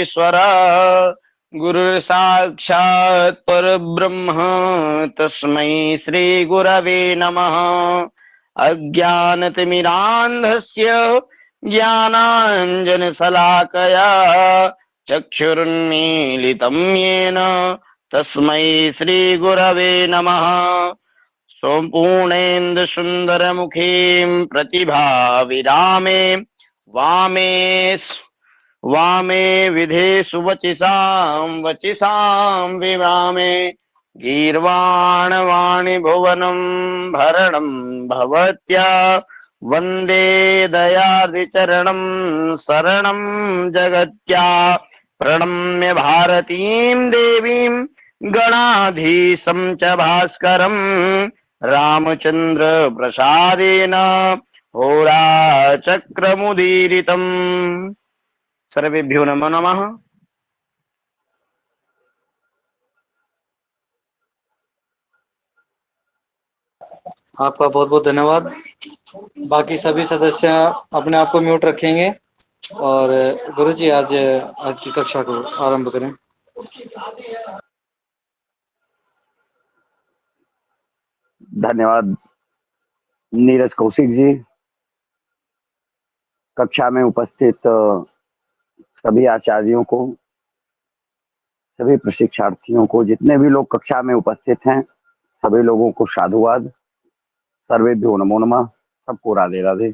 ईश्वर गुरुर्साक्षात् परब्रह्म तस्मै श्री गुरवे नमः। अज्ञानतिमिरान्धस्य ज्ञानाञ्जनशलाकया चक्षुरुन्मीलितं येन तस्मै श्री गुरवे नमः। सम्पूर्णेन्दुसुन्दरमुखीं प्रतिभाविरामे वामे विधेषु वचिसां विरामे गीर्वाणवाणि भुवनं भरणं भवत्या वन्दे दयादिचरणं शरणं जगत्या। प्रणम्य भारतीं देवीं गणाधीशं च भास्करं रामचन्द्र प्रसादेन होराचक्रमुदीरितम्। सर्वेभ्यो नमो नमः। आपका बहुत बहुत धन्यवाद। बाकी सभी सदस्य अपने आप को म्यूट रखेंगे और गुरुजी आज की कक्षा को आरंभ करें। धन्यवाद नीरज कौशिक जी। कक्षा में उपस्थित सभी आचार्यों को, सभी प्रशिक्षार्थियों को, जितने भी लोग कक्षा में उपस्थित हैं, सभी लोगों को साधुवाद। सर्वेभ्यो नमो नमः। सबको राधे राधे।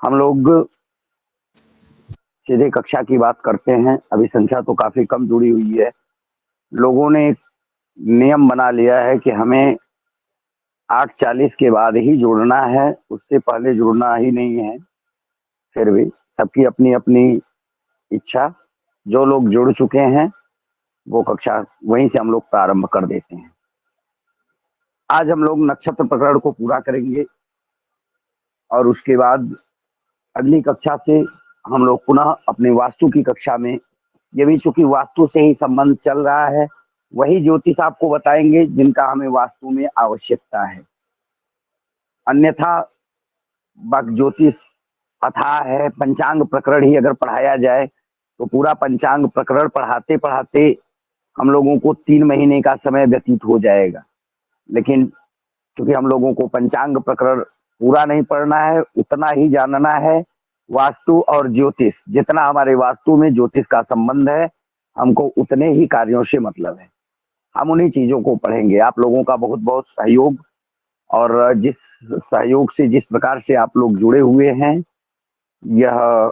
हम लोग सीधे कक्षा की बात करते हैं। अभी संख्या तो काफी कम जुड़ी हुई है। लोगों ने एक नियम बना लिया है कि हमें 8:40 के बाद ही जुड़ना है, उससे पहले जुड़ना ही नहीं है। फिर भी सबकी अपनी अपनी इच्छा। जो लोग जुड़ चुके हैं वो कक्षा वहीं से हम लोग प्रारंभ कर देते हैं। आज हम लोग नक्षत्र प्रकरण को पूरा करेंगे और उसके बाद अगली कक्षा से हम लोग पुनः अपनी वास्तु की कक्षा में, ये भी चूंकि वास्तु से ही संबंध चल रहा है, वही ज्योतिष आपको बताएंगे जिनका हमें वास्तु में आवश्यकता है। अन्यथा ज्योतिष अथाह है। पंचांग प्रकरण ही अगर पढ़ाया जाए तो पूरा पंचांग प्रकरण पढ़ाते पढ़ाते हम लोगों को 3 महीने का समय व्यतीत हो जाएगा। लेकिन क्योंकि हम लोगों को पंचांग प्रकरण पूरा नहीं पढ़ना है, उतना ही जानना है वास्तु और ज्योतिष। जितना हमारे वास्तु में ज्योतिष का संबंध है, हमको उतने ही कार्यों से मतलब है। हम उन्हीं चीजों को पढ़ेंगे। आप लोगों का बहुत बहुत सहयोग, और जिस सहयोग से, जिस प्रकार से आप लोग जुड़े हुए हैं, यह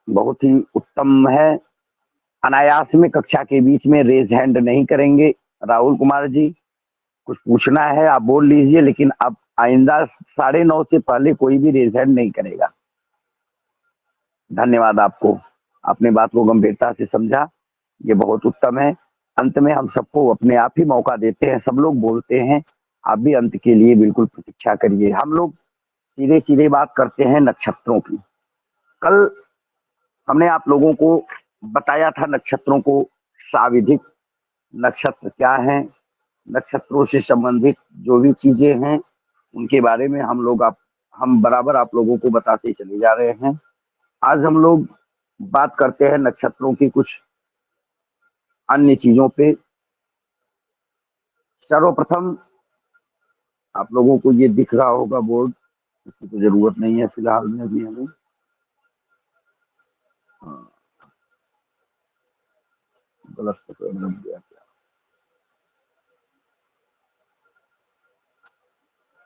बहुत ही उत्तम है। अनायास में कक्षा के बीच में रेज हैंड नहीं करेंगे। राहुल कुमार जी, कुछ पूछना है आप बोल लीजिए, लेकिन अब आइंदा 9:30 से पहले कोई भी रेज हैंड नहीं करेगा। धन्यवाद आपको, आपने बात को गंभीरता से समझा, ये बहुत उत्तम है। अंत में हम सबको अपने आप ही मौका देते हैं। सब लोग बोलते हैं, आप भी अंत के लिए बिल्कुल प्रतीक्षा करिए। हम लोग सीधे सीधे बात करते हैं नक्षत्रों की। कल हमने आप लोगों को बताया था नक्षत्रों को साविधिक नक्षत्र क्या है, नक्षत्रों से संबंधित जो भी चीजें हैं उनके बारे में हम बराबर आप लोगोों को बताते चले जा रहे हैं। आज हम लोग बात करते हैं नक्षत्रों की कुछ अन्य चीजों पे। सर्वप्रथम आप लोगों को ये दिख रहा होगा बोर्ड, इसकी तो जरूरत नहीं है फिलहाल में अभी हमें। गलत पकड़ लग गया क्या?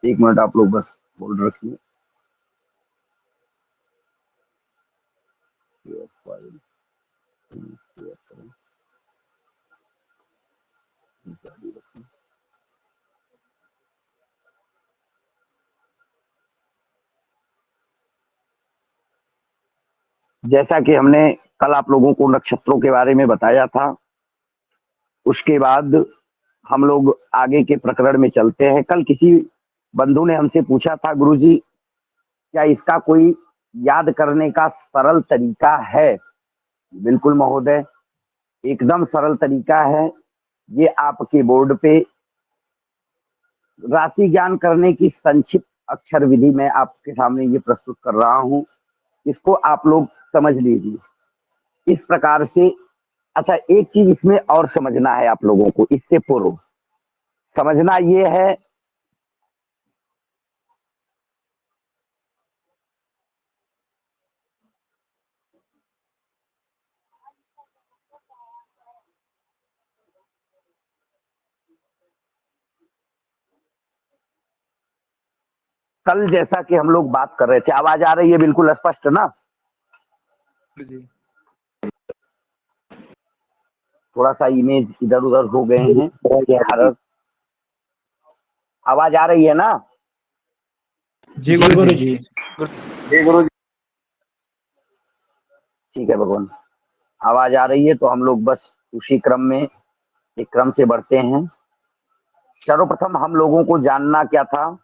1 मिनट आप लोग बस होल्ड रखिए। जैसा कि हमने कल आप लोगों को नक्षत्रों के बारे में बताया था, उसके बाद हम लोग आगे के प्रकरण में चलते हैं। कल किसी बंधु ने हमसे पूछा था, गुरुजी क्या इसका कोई याद करने का सरल तरीका है? बिल्कुल महोदय, एकदम सरल तरीका है। ये आपके बोर्ड पे राशि ज्ञान करने की संक्षिप्त अक्षर विधि मैं आपके सामने ये प्रस्तुत कर रहा हूं। इसको आप लोग समझ लीजिए। इस प्रकार से। अच्छा, एक चीज इसमें और समझना है आप लोगों को, इससे पूर्व समझना ये है, कल जैसा कि हम लोग बात कर रहे थे, आवाज आ रही है बिल्कुल स्पष्ट ना? जी थोड़ा सा इमेज इधर उधर हो गए हैं, हर आवाज आ रही है ना? जी गुरु जी। जी गुरु जी, ठीक है भगवान, आवाज आ रही है तो हम लोग बस उसी क्रम में, एक क्रम से बढ़ते हैं। सर्वप्रथम हम लोगों को जानना क्या था,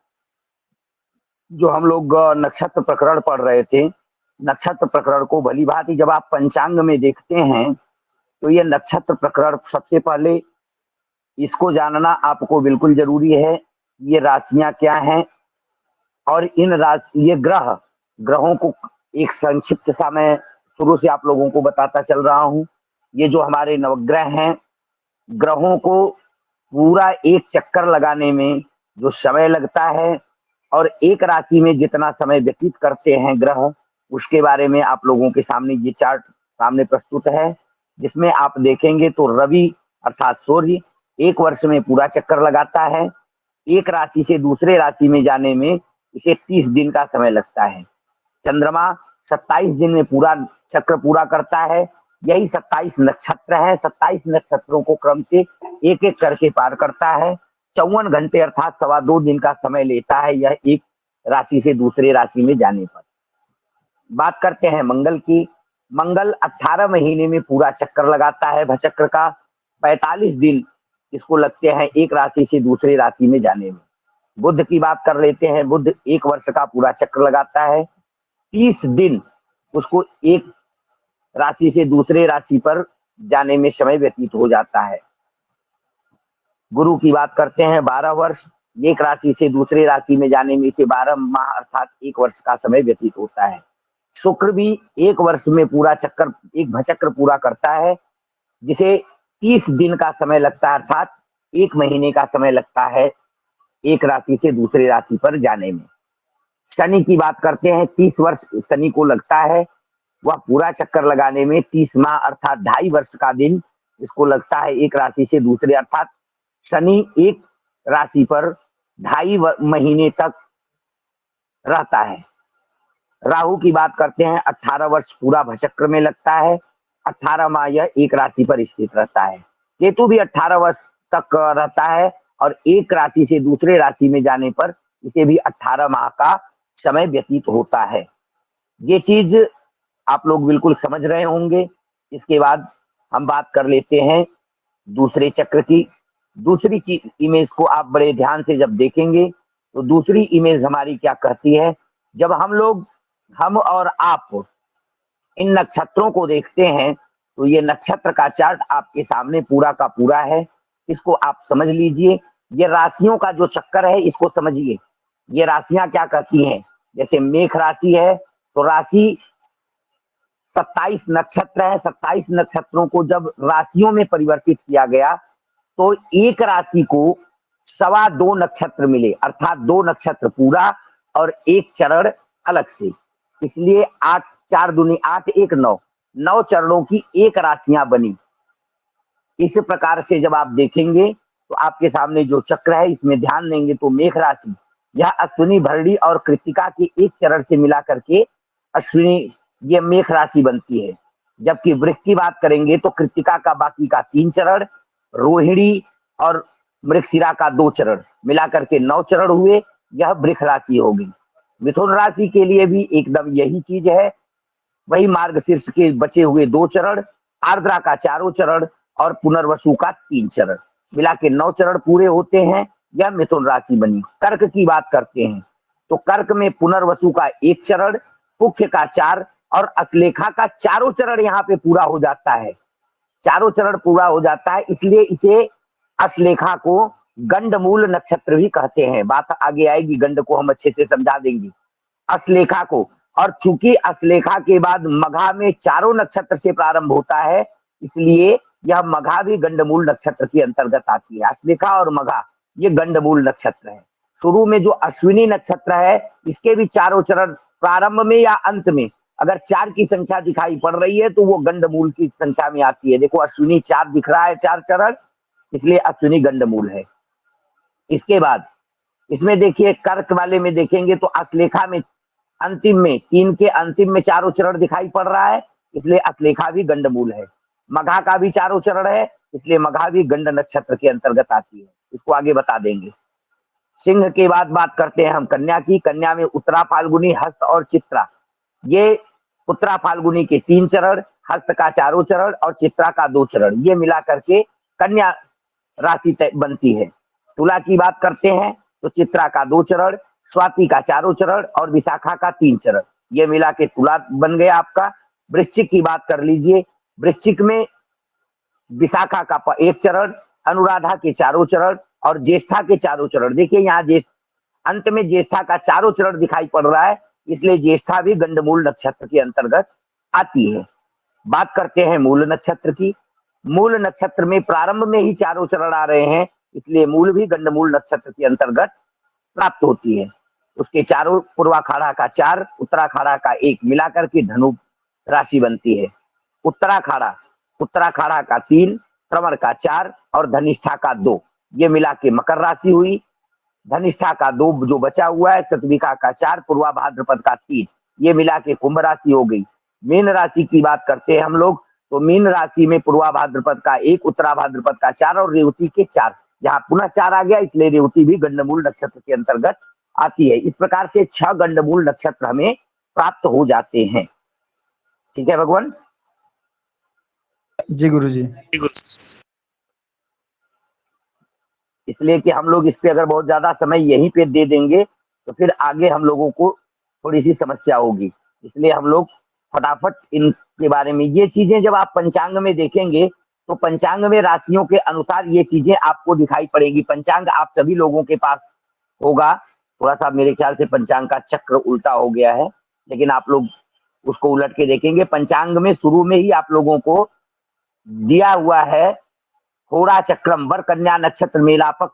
जो हम लोग नक्षत्र प्रकरण पढ़ रहे थे, नक्षत्र प्रकरण को भली भांति जब आप पंचांग में देखते हैं तो ये नक्षत्र प्रकरण सबसे पहले इसको जानना आपको बिल्कुल जरूरी है। ये राशियां क्या हैं और इन राशि, ये ग्रहों को एक संक्षिप्त सा मैं शुरू से आप लोगों को बताता चल रहा हूं। ये जो हमारे नवग्रह हैं, ग्रहों को पूरा एक चक्कर लगाने में जो समय लगता है और एक राशि में जितना समय व्यतीत करते हैं ग्रह, उसके बारे में आप लोगों के सामने ये चार्ट सामने प्रस्तुत है, जिसमें आप देखेंगे तो रवि अर्थात सूर्य एक वर्ष में पूरा चक्कर लगाता है। एक राशि से दूसरे राशि में जाने में इसे 30 दिन का समय लगता है। चंद्रमा 27 दिन में पूरा चक्र पूरा करता है। यही 27 नक्षत्र है, 27 नक्षत्रों को क्रम से एक एक करके पार करता है। 54 घंटे अर्थात 2.25 दिन का समय लेता है यह एक राशि से दूसरे राशि में जाने पर। बात करते हैं मंगल की। मंगल 18 महीने में पूरा चक्कर लगाता है भचक्र का। 45 दिन इसको लगते हैं एक राशि से दूसरे राशि में जाने में। बुध की बात कर लेते हैं। बुध एक वर्ष का पूरा चक्र लगाता है। 30 दिन उसको एक राशि से दूसरे राशि पर जाने में समय व्यतीत हो जाता है। गुरु की बात करते हैं, 12 वर्ष, एक राशि से दूसरे राशि में जाने में इसे 12 माह अर्थात एक वर्ष का समय व्यतीत होता है। शुक्र भी एक वर्ष में पूरा चक्कर, एक भचक्र पूरा करता है, जिसे 30 दिन का समय लगता है अर्थात एक महीने का समय लगता है एक राशि से दूसरे राशि पर जाने में। शनि की बात करते हैं, 30 वर्ष शनि को लगता है, वह पूरा चक्कर लगाने में 30 माह अर्थात 2.5 वर्ष का दिन इसको लगता है एक राशि से दूसरे, अर्थात शनि एक राशि पर 2.5 महीने तक रहता है। राहु की बात करते हैं, 18 वर्ष पूरा भचक्र में लगता है, 18 माह यह एक राशि पर स्थित रहता है। केतु भी 18 वर्ष तक रहता है और एक राशि से दूसरे राशि में जाने पर इसे भी 18 माह का समय व्यतीत होता है। ये चीज आप लोग बिल्कुल समझ रहे होंगे। इसके बाद हम बात कर लेते हैं दूसरे चक्र की। दूसरी चीज इमेज को आप बड़े ध्यान से जब देखेंगे तो दूसरी इमेज हमारी क्या कहती है, जब हम और आप इन नक्षत्रों को देखते हैं तो ये नक्षत्र का चार्ट आपके सामने पूरा का पूरा है। इसको आप समझ लीजिए। ये राशियों का जो चक्कर है इसको समझिए। ये राशियां क्या कहती हैं, जैसे मेष राशि है तो राशि 27 नक्षत्र है। 27 नक्षत्रों को जब राशियों में परिवर्तित किया गया तो एक राशि को 2.25 नक्षत्र मिले, अर्थात 2 नक्षत्र पूरा और एक चरण अलग से। इसलिए 8 4 दूनी 8 1 9, 9 चरणों की एक राशियां बनी। इस प्रकार से जब आप देखेंगे तो आपके सामने जो चक्र है इसमें ध्यान देंगे तो मेष राशि यह अश्विनी भरणी और कृत्तिका के एक चरण से मिला करके अश्विनी ये मेष राशि बनती है। जबकि वृक्क की बात करेंगे तो कृत्तिका का बाकी का 3 चरण, रोहिणी और मृगशिरा का 2 चरण मिला करके 9 चरण हुए, यह वृक्क राशि होगी। मिथुन राशि के लिए भी एकदम यही चीज है, वही मार्गशीर्ष के बचे हुए 2 चरण, आर्द्रा का 4 चरण और पुनर्वसु का 3 चरण मिला के 9 चरण पूरे होते हैं। यह मिथुन राशि बनी। कर्क की बात करते हैं तो कर्क में पुनर्वसु का 1 चरण, पुख्य का 4 और अश्लेखा का 4 चरण यहाँ पे पूरा हो जाता है। 4 चरण पूरा हो जाता है, इसलिए इसे अश्लेखा को गंडमूल नक्षत्र भी कहते हैं। बात आगे आएगी, गंड को हम अच्छे से समझा देंगे। अश्लेखा को और चूंकि अस्लेखा के बाद मघा में चारों नक्षत्र से प्रारंभ होता है, इसलिए यह मघा भी गंडमूल नक्षत्र के अंतर्गत आती है। अस्लेखा और मघा ये गंडमूल नक्षत्र है। शुरू में जो अश्विनी नक्षत्र है, इसके भी चारों चरण प्रारंभ में या अंत में अगर 4 की संख्या दिखाई पड़ रही है तो वो गंडमूल की संख्या में आती है। देखो अश्विनी 4 दिख रहा है, 4 चरण, इसलिए अश्विनी गंडमूल है। इसके बाद इसमें देखिए कर्क वाले में देखेंगे तो अस्लेखा में अंतिम में 3 के अंतिम में चारों चरण दिखाई पड़ रहा है, इसलिए अस्लेखा भी गंडमूल है। मघा का भी चारों चरण है, इसलिए मघा भी गंड नक्षत्र के अंतर्गत आती है। इसको आगे बता देंगे। सिंह के बाद बात करते हैं हम कन्या की। कन्या में उत्तरा, फाल्गुनी, हस्त और चित्रा। ये उत्तरा फाल्गुनी के 3 चरण, हस्त का चारों चरण और चित्रा का 2 चरण, ये मिला करके कन्या राशि बनती है। तुला की बात करते हैं तो चित्रा का 2 चरण, स्वाति का चारों चरण और विशाखा का 3 चरण, ये मिला के तुला बन गया आपका। वृश्चिक की बात कर लीजिए। वृश्चिक में विशाखा का 1 चरण, अनुराधा के चारों चरण और ज्येष्ठा के चारों चरण। देखिए यहाँ अंत में ज्येष्ठा का चारों चरण दिखाई पड़ रहा है, इसलिए ज्येष्ठा भी गंडमूल नक्षत्र के अंतर्गत आती है। बात करते हैं मूल नक्षत्र की। मूल नक्षत्र में प्रारंभ में ही चारों चरण आ रहे हैं, इसलिए मूल भी गंडमूल नक्षत्र के अंतर्गत प्राप्त होती है। उसके चारों पूर्वाखाड़ा का 4, उत्तराखाड़ा का 1 मिलाकर के धनु राशि बनती है। उत्तराखाड़ा का 3, श्रवण का 4 और धनिष्ठा का 2, ये मिला के मकर राशि हुई। धनिष्ठा का 2 जो बचा हुआ है, शतभिका का 4, पूर्वा भाद्रपद का 3, ये मिला के कुंभ राशि हो गई। मीन राशि की बात करते हैं हम लोग, तो मीन राशि में पूर्वा भाद्रपद का 1, उत्तरा भाद्रपद का 4 और रेवती के 4, यहाँ पुनः 4 आ गया, इसलिए रेवती भी गंडमूल नक्षत्र के अंतर्गत आती है। इस प्रकार से 6 गंडमूल नक्षत्र हमें प्राप्त हो जाते हैं। ठीक है भगवान जी गुरुजी। इसलिए कि हम लोग इस पे अगर बहुत ज्यादा समय यहीं पे दे देंगे तो फिर आगे हम लोगों को थोड़ी सी समस्या होगी, इसलिए हम लोग फटाफट इनके बारे में, ये चीजें जब आप पंचांग में देखेंगे तो पंचांग में राशियों के अनुसार ये चीजें आपको दिखाई पड़ेगी। पंचांग आप सभी लोगों के पास होगा, थोड़ा सा मेरे ख्याल से पंचांग का चक्र उल्टा हो गया है, लेकिन आप लोग उसको उलट के देखेंगे। पंचांग में शुरू में ही आप लोगों को दिया हुआ है होरा चक्रम वर कन्या नक्षत्र मेलापक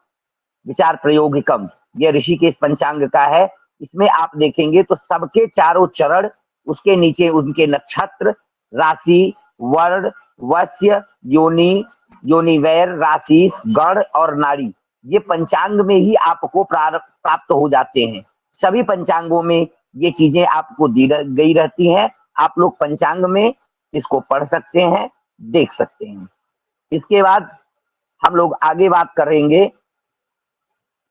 विचार प्रयोगिकम, ये ऋषिकेश पंचांग का है। इसमें आप देखेंगे तो सबके चारों चरण, उसके नीचे उनके नक्षत्र, राशि, वर्ण, वश्य, योनि, योनिवैर, राशि, गण और नाड़ी, ये पंचांग में ही आपको प्राप्त हो जाते हैं। सभी पंचांगों में ये चीजें आपको दी गई रहती हैं। आप लोग पंचांग में इसको पढ़ सकते हैं, देख सकते हैं। इसके बाद हम लोग आगे बात करेंगे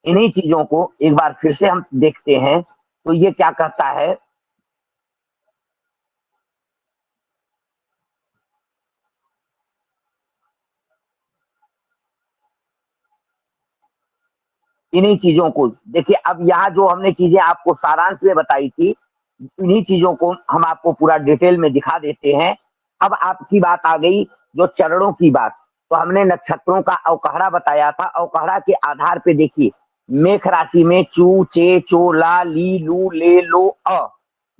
इन्हीं चीजों को एक बार फिर से हम देखते हैं तो ये क्या कहता है। इन्हीं चीजों को देखिए, अब यहाँ जो हमने चीजें आपको सारांश में बताई थी, इन्हीं चीजों को हम आपको पूरा डिटेल में दिखा देते हैं। अब आपकी बात आ गई जो चरणों की बात, तो हमने नक्षत्रों का अवकहड़ा बताया था। अवकहड़ा के आधार पे देखिए, मेष राशि में चू, चे, चो, ला, ली, लू, ले, लो, अ,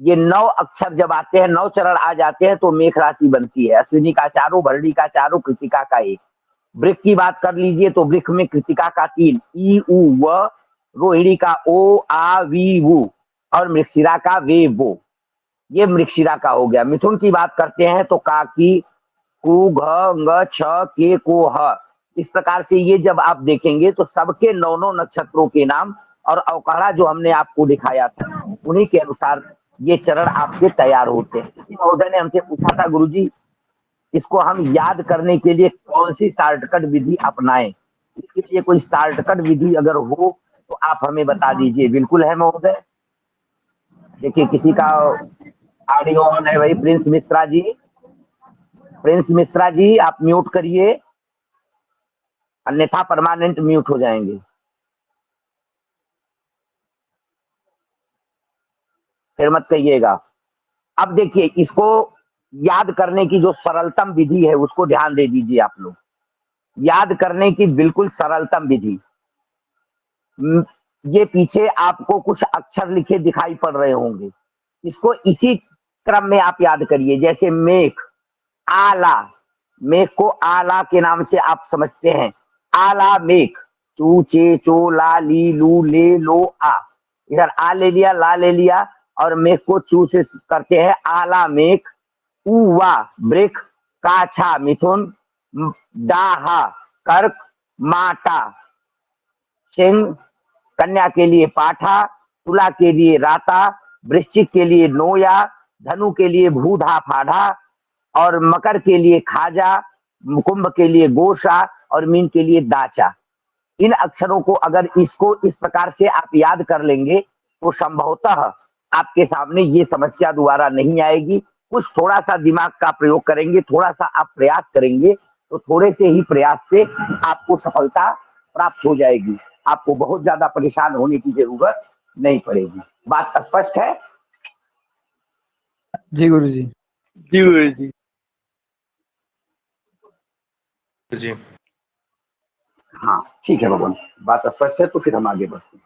ये 9 अक्षर जब आते हैं, 9 चरण आ जाते हैं तो मेष राशि बनती है। अश्विनी का 4, भरणी का 4, कृतिका का 1। वृक्क की बात कर लीजिए तो वृक्क में कृतिका का 3, ई, उ, व, रोहिणी का ओ, आ, वी, वु और मृगशिरा का वे, वो, ये मृगशिरा का हो गया। मिथुन की बात करते हैं तो का, की, कु, घ, ng, छ, के, को, ह। इस प्रकार से ये जब आप देखेंगे तो सबके 9 नक्षत्रों के नाम और अवकहड़ा जो हमने आपको दिखाया था, उन्हीं के अनुसार ये चरण आपके तैयार होते हैं। किसी महोदय ने हमसे पूछा था, गुरुजी इसको हम याद करने के लिए कौन सी शॉर्टकट विधि अपनाएं, इसके लिए कोई शॉर्टकट विधि अगर हो तो आप हमें बता दीजिए। बिल्कुल है महोदय। देखिए किसी का ऑडियो ऑन है भाई, प्रिंस मिश्रा जी। प्रिंस मिश्रा जी आप म्यूट करिए, अन्यथा परमानेंट म्यूट हो जाएंगे। फिर मत कहिएगा। अब देखिए, इसको याद करने की जो सरलतम विधि है उसको ध्यान दे दीजिए आप लोग। याद करने की बिल्कुल सरलतम विधि, ये पीछे आपको कुछ अक्षर लिखे दिखाई पड़ रहे होंगे, इसको इसी क्रम में आप याद करिए। जैसे मेघ, आला, मेघ को आला के नाम से आप समझते हैं। आला मेघ, चू चे चो ला ली लू ले लो आ, इधर आ ले लिया, ला ले लिया, और मेघ को चू से करते हैं आला मेघ। उवा वृक्ष, काछा मिथुन, डाहा कर्क, माटा सिंह, कन्या के लिए पाठा, तुला के लिए राता, वृश्चिक के लिए नोया, धनु के लिए भूधा फाढ़ा, और मकर के लिए खाजा, कुंभ के लिए गोशा, और मीन के लिए दाचा। इन अक्षरों को अगर इसको इस प्रकार से आप याद कर लेंगे तो संभवतः आपके सामने ये समस्या दोबारा नहीं आएगी। कुछ थोड़ा सा दिमाग का प्रयोग करेंगे, थोड़ा सा आप प्रयास करेंगे, तो थोड़े से ही प्रयास से आपको सफलता प्राप्त हो जाएगी। आपको बहुत ज्यादा परेशान होने की जरूरत नहीं पड़ेगी। बात स्पष्ट है? जी गुरुजी। जी गुरुजी। जी हाँ ठीक है भगवान, बात स्पष्ट है तो फिर हम आगे बढ़ते हैं।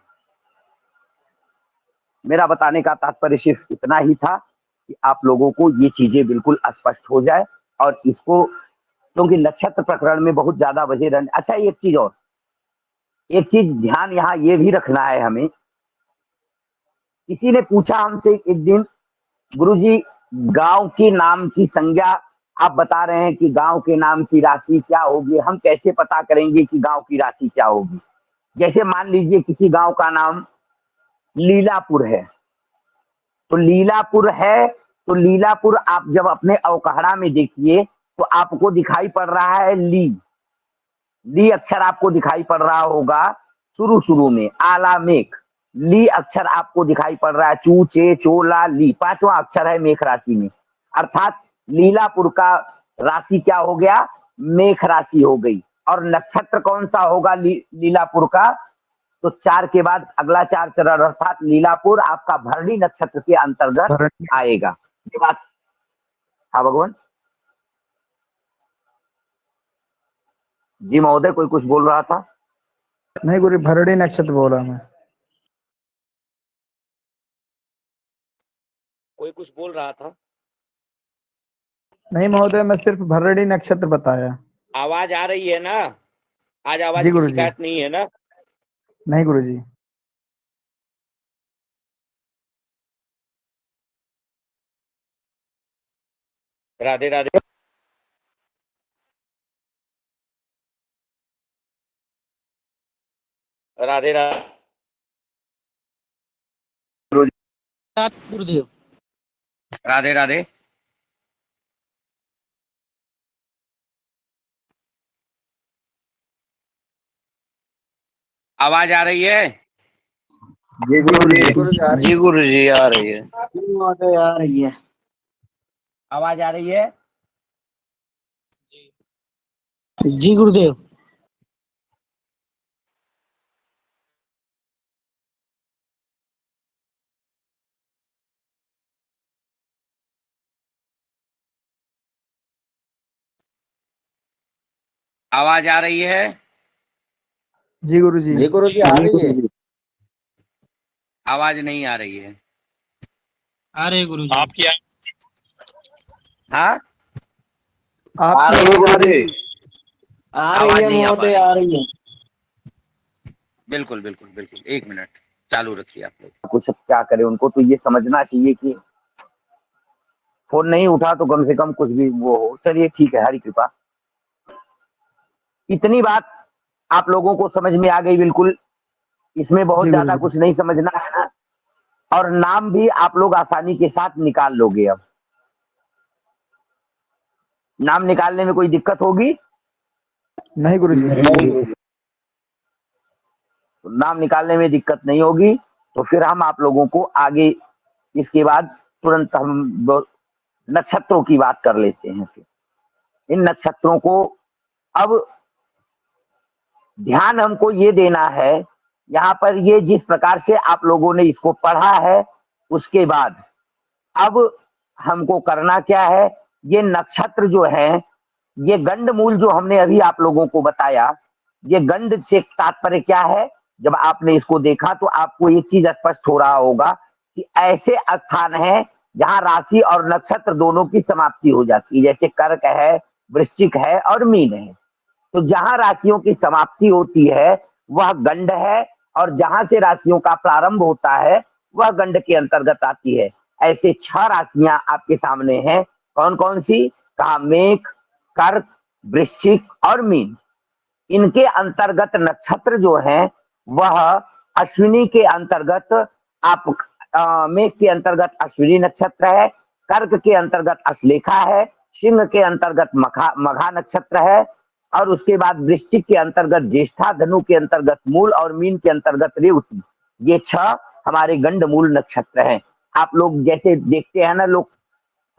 मेरा बताने का तात्पर्य सिर्फ इतना ही था कि आप लोगों को ये चीजें बिल्कुल स्पष्ट हो जाए, और इसको, क्योंकि नक्षत्र प्रकरण में बहुत ज्यादा बजे रहने। अच्छा एक चीज और, एक चीज ध्यान यहाँ ये भी रखना है हमें। किसी ने पूछा हमसे एक दिन, गुरुजी गांव के नाम की संज्ञा आप बता रहे हैं कि गांव के नाम की राशि क्या होगी, हम कैसे पता करेंगे कि गांव की राशि क्या होगी? जैसे मान लीजिए किसी गांव का नाम लीलापुर है, तो लीलापुर है, तो लीलापुर आप जब अपने अवकहड़ा में देखिए तो आपको दिखाई पड़ रहा है ली, ली अक्षर आपको दिखाई पड़ रहा होगा शुरू शुरू में। आला मेघ, ली अक्षर आपको दिखाई पड़ रहा है, चू चे चोला ली, पांचवा अक्षर है मेघ राशि में। अर्थात लीलापुर का राशि क्या हो गया? मेघ राशि हो गई। और नक्षत्र कौन सा होगा लीलापुर का? तो 4 के बाद अगला 4 चरण, अर्थात लीलापुर आपका भरणी नक्षत्र के अंतर्गत आएगा। ये बात, हाँ भगवान जी महोदय, कोई कुछ बोल रहा था? नहीं गुरु, भरणी नक्षत्र बोला मैं। कोई कुछ बोल रहा था? नहीं महोदय, मैं सिर्फ भरणी नक्षत्र बताया। आवाज आ रही है ना? आज आवाज जी की गुरुजी। शिकायत नहीं है ना? नहीं गुरुजी। राधे राधे। राधे राधे गुरुदेव। राधे राधे। आवाज आ रही है? जी गुरुजी। जी गुरु जी आ रही है। आ रही है। आवाज आ रही है? जी गुरुदेव। आवाज आ रही है? जी गुरुजी। जी गुरुजी आ रही है। आवाज नहीं आ रही है। आ रही है गुरुजी। आपकी हाँ आप आ आवाज रही है नहीं आ पा महोदय, रही। आ रही है। बिल्कुल बिल्कुल बिल्कुल, 1 मिनट चालू रखिए आप लोग। कुछ क्या करें, उनको तो ये समझना चाहिए कि फोन नहीं उठा तो कम से कम कुछ भी वो हो। चलिए ठीक है, हरी कृपा। इतनी बात आप लोगों को समझ में आ गई बिल्कुल, इसमें बहुत जी ज्यादा गुरुजी। कुछ नहीं समझना है ना। और नाम भी आप लोग आसानी के साथ निकाल लोगे। अब नाम निकालने में कोई दिक्कत होगी? नहीं गुरुजी। तो नाम निकालने में दिक्कत नहीं होगी, तो फिर हम आप लोगों को आगे इसके बाद तुरंत हम नक्षत्रों की बात कर लेते हैं। फिर इन नक्षत्रों को अब ध्यान हमको ये देना है, यहाँ पर ये जिस प्रकार से आप लोगों ने इसको पढ़ा है, उसके बाद अब हमको करना क्या है? ये नक्षत्र जो है, ये गंड मूल जो हमने अभी आप लोगों को बताया, ये गंड से तात्पर्य क्या है? जब आपने इसको देखा तो आपको ये चीज स्पष्ट हो रहा होगा कि ऐसे स्थान है जहां राशि और नक्षत्र दोनों की समाप्ति हो जाती है, जैसे कर्क है, वृश्चिक है और मीन है। तो जहां राशियों की समाप्ति होती है वह गंड है, और जहां से राशियों का प्रारंभ होता है वह गंड के अंतर्गत आती है। ऐसे 6 राशियां आपके सामने हैं। कौन कौन सी? कहा मेष, कर्क, वृश्चिक और मीन। इनके अंतर्गत नक्षत्र जो है वह अश्विनी के अंतर्गत, आप मेष के अंतर्गत अश्विनी नक्षत्र है, कर्क के अंतर्गत अश्लेषा है, सिंह के अंतर्गत मघा नक्षत्र है, और उसके बाद वृश्चिक के अंतर्गत ज्येष्ठा, धनु के अंतर्गत मूल और मीन के अंतर्गत रेवती। ये 6 हमारे गंड मूल नक्षत्र हैं। आप लोग जैसे देखते हैं ना, लोग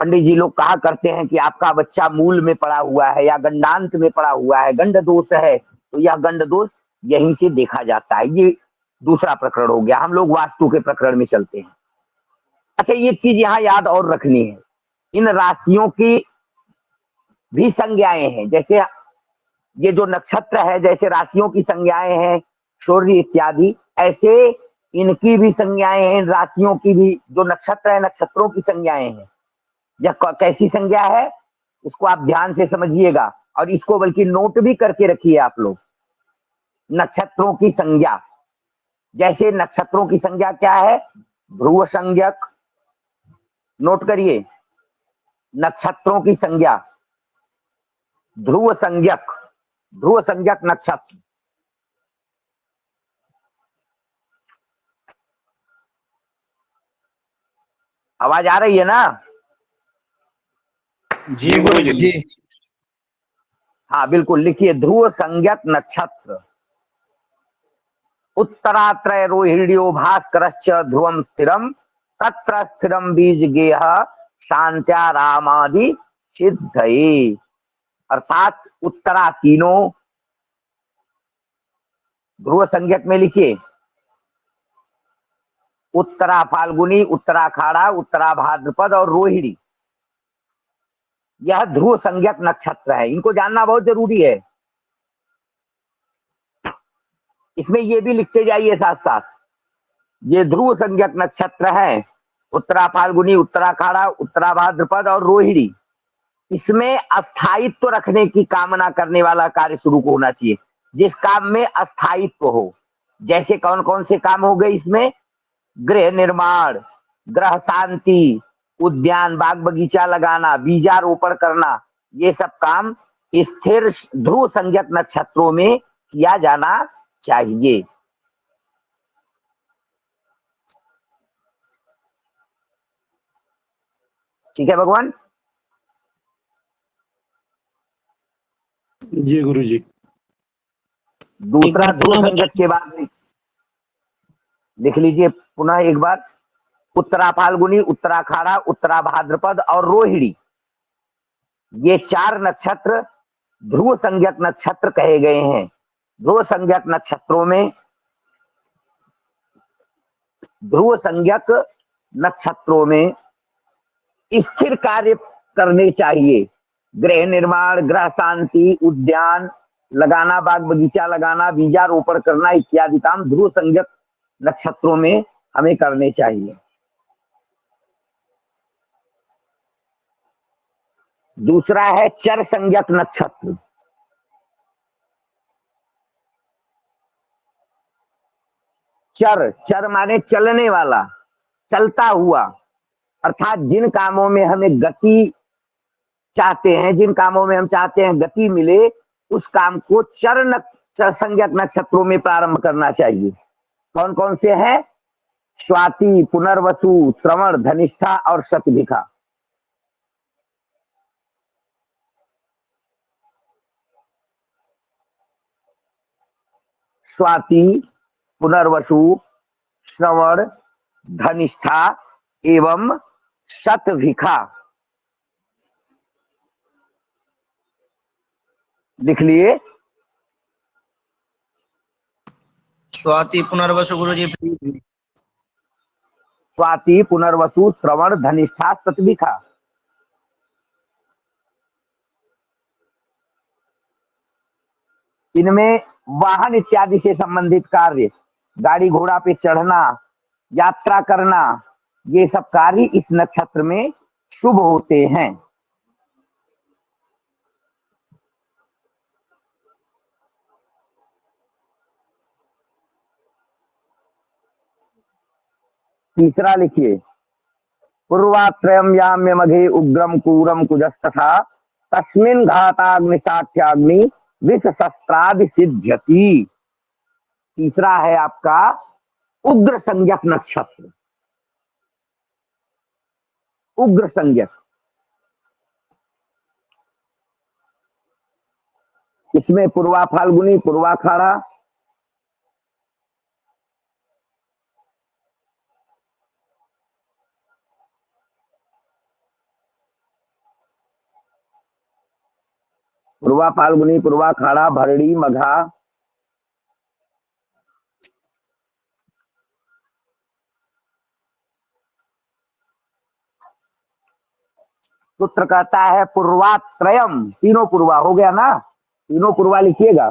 पंडित जी लोग कहा करते हैं कि आपका बच्चा मूल में पड़ा हुआ है या गंडांत में पड़ा हुआ है, गंड दोष है, तो यह गंड दोष यहीं से देखा जाता है। ये दूसरा प्रकरण हो गया। हम लोग वास्तु के प्रकरण में चलते हैं। अच्छा, ये चीज यहाँ याद और रखनी है, इन राशियों की भी संज्ञाएं हैं। जैसे ये जो नक्षत्र है, जैसे राशियों की संज्ञाएं हैं सूर्य इत्यादि, ऐसे इनकी भी संज्ञाएं हैं। राशियों की भी जो नक्षत्र है, नक्षत्रों की संज्ञाएं हैं। यह कैसी संज्ञा है, इसको आप ध्यान से समझिएगा, और इसको बल्कि नोट भी करके रखिए आप लोग। नक्षत्रों की संज्ञा, जैसे नक्षत्रों की संज्ञा क्या है? ध्रुव संज्ञक, नोट करिए। नक्षत्रों की संज्ञा ध्रुव संज्ञक, ध्रुव संज्ञक नक्षत्र। आवाज आ रही है ना? जी गुरुजी। जी। हाँ बिल्कुल, लिखिए ध्रुव संज्ञक नक्षत्र। उत्तरात्रय रोहिण्यो भास्करश्च ध्रुवम स्थिरम, तत्र स्थिरम बीज गेह शांत्या रामादि सिद्धये। अर्थात उत्तरा तीनों ध्रुव संज्ञक में लिखिए, उत्तरा फाल्गुनी, उत्तराखाड़ा, उत्तरा भाद्रपद और रोहिणी, यह ध्रुव संज्ञक नक्षत्र है। इनको जानना बहुत जरूरी है। इसमें ये भी लिखते जाइए साथ साथ, ये ध्रुव संज्ञक नक्षत्र है। उत्तरा फाल्गुनी, उत्तराखाड़ा, उत्तरा भाद्रपद और रोहिणी, इसमें अस्थायित्व रखने की कामना करने वाला कार्य शुरू को होना चाहिए, जिस काम में अस्थायित्व हो। जैसे कौन कौन से काम हो गए इसमें? गृह निर्माण, ग्रह शांति, उद्यान बाग बगीचा लगाना, बीजारोपण करना, ये सब काम स्थिर ध्रुव संज्ञक नक्षत्रों में किया जाना चाहिए। ठीक है भगवान? जी गुरुजी। दूसरा ध्रुव संज्ञक के बाद लिख लीजिए पुनः एक बार, उत्तरा फाल्गुनी, उत्तराखाड़ा, उत्तरा भाद्रपद और रोहिणी, ये 4 नक्षत्र ध्रुव संज्ञक नक्षत्र कहे गए हैं। ध्रुव संज्ञक नक्षत्रों में, ध्रुव संज्ञक नक्षत्रों में स्थिर कार्य करने चाहिए। गृह निर्माण, ग्रह शांति, उद्यान लगाना, बाग बगीचा लगाना, बीजारोपण करना इत्यादि काम ध्रुव संज्ञक नक्षत्रों में हमें करने चाहिए। दूसरा है चर संज्ञक नक्षत्र। चर, चर माने चलने वाला, चलता हुआ, अर्थात जिन कामों में हमें गति चाहते हैं, जिन कामों में हम चाहते हैं गति मिले, उस काम को चर संज्ञक नक्षत्रों में प्रारंभ करना चाहिए। कौन कौन से हैं? स्वाति, पुनर्वसु, श्रवण, धनिष्ठा और शतभिखा। स्वाति, पुनर्वसु, श्रवण, धनिष्ठा एवं शतभिखा। लिख लिए। स्वाति पुनर्वसु गुरुजी। स्वाति, पुनर्वसु, श्रवण, धनिष्ठा, शतभिखा। इनमें वाहन इत्यादि से संबंधित कार्य, गाड़ी घोड़ा पे चढ़ना, यात्रा करना, ये सब कार्य इस नक्षत्र में शुभ होते हैं। तीसरा लिखिए, पूर्वात्रयम याम्य मघे उग्रम कूरम कुजस्तथा तस्मिन् घाताग्नि साक्ष्याग्नि विष शस्त्रादि सिद्ध्यति। तीसरा है आपका उग्र संज्ञक नक्षत्र। उग्र संज्ञक, इसमें पूर्वा फाल्गुनी, पूर्वाखाड़ा, पूर्वा फाल्गुनी, पूर्वाखाड़ा, भरणी, मघा, सूत्र कहता है पूर्वात्रयम, तीनों पूर्वा हो गया ना, तीनों पूर्वा लिखिएगा।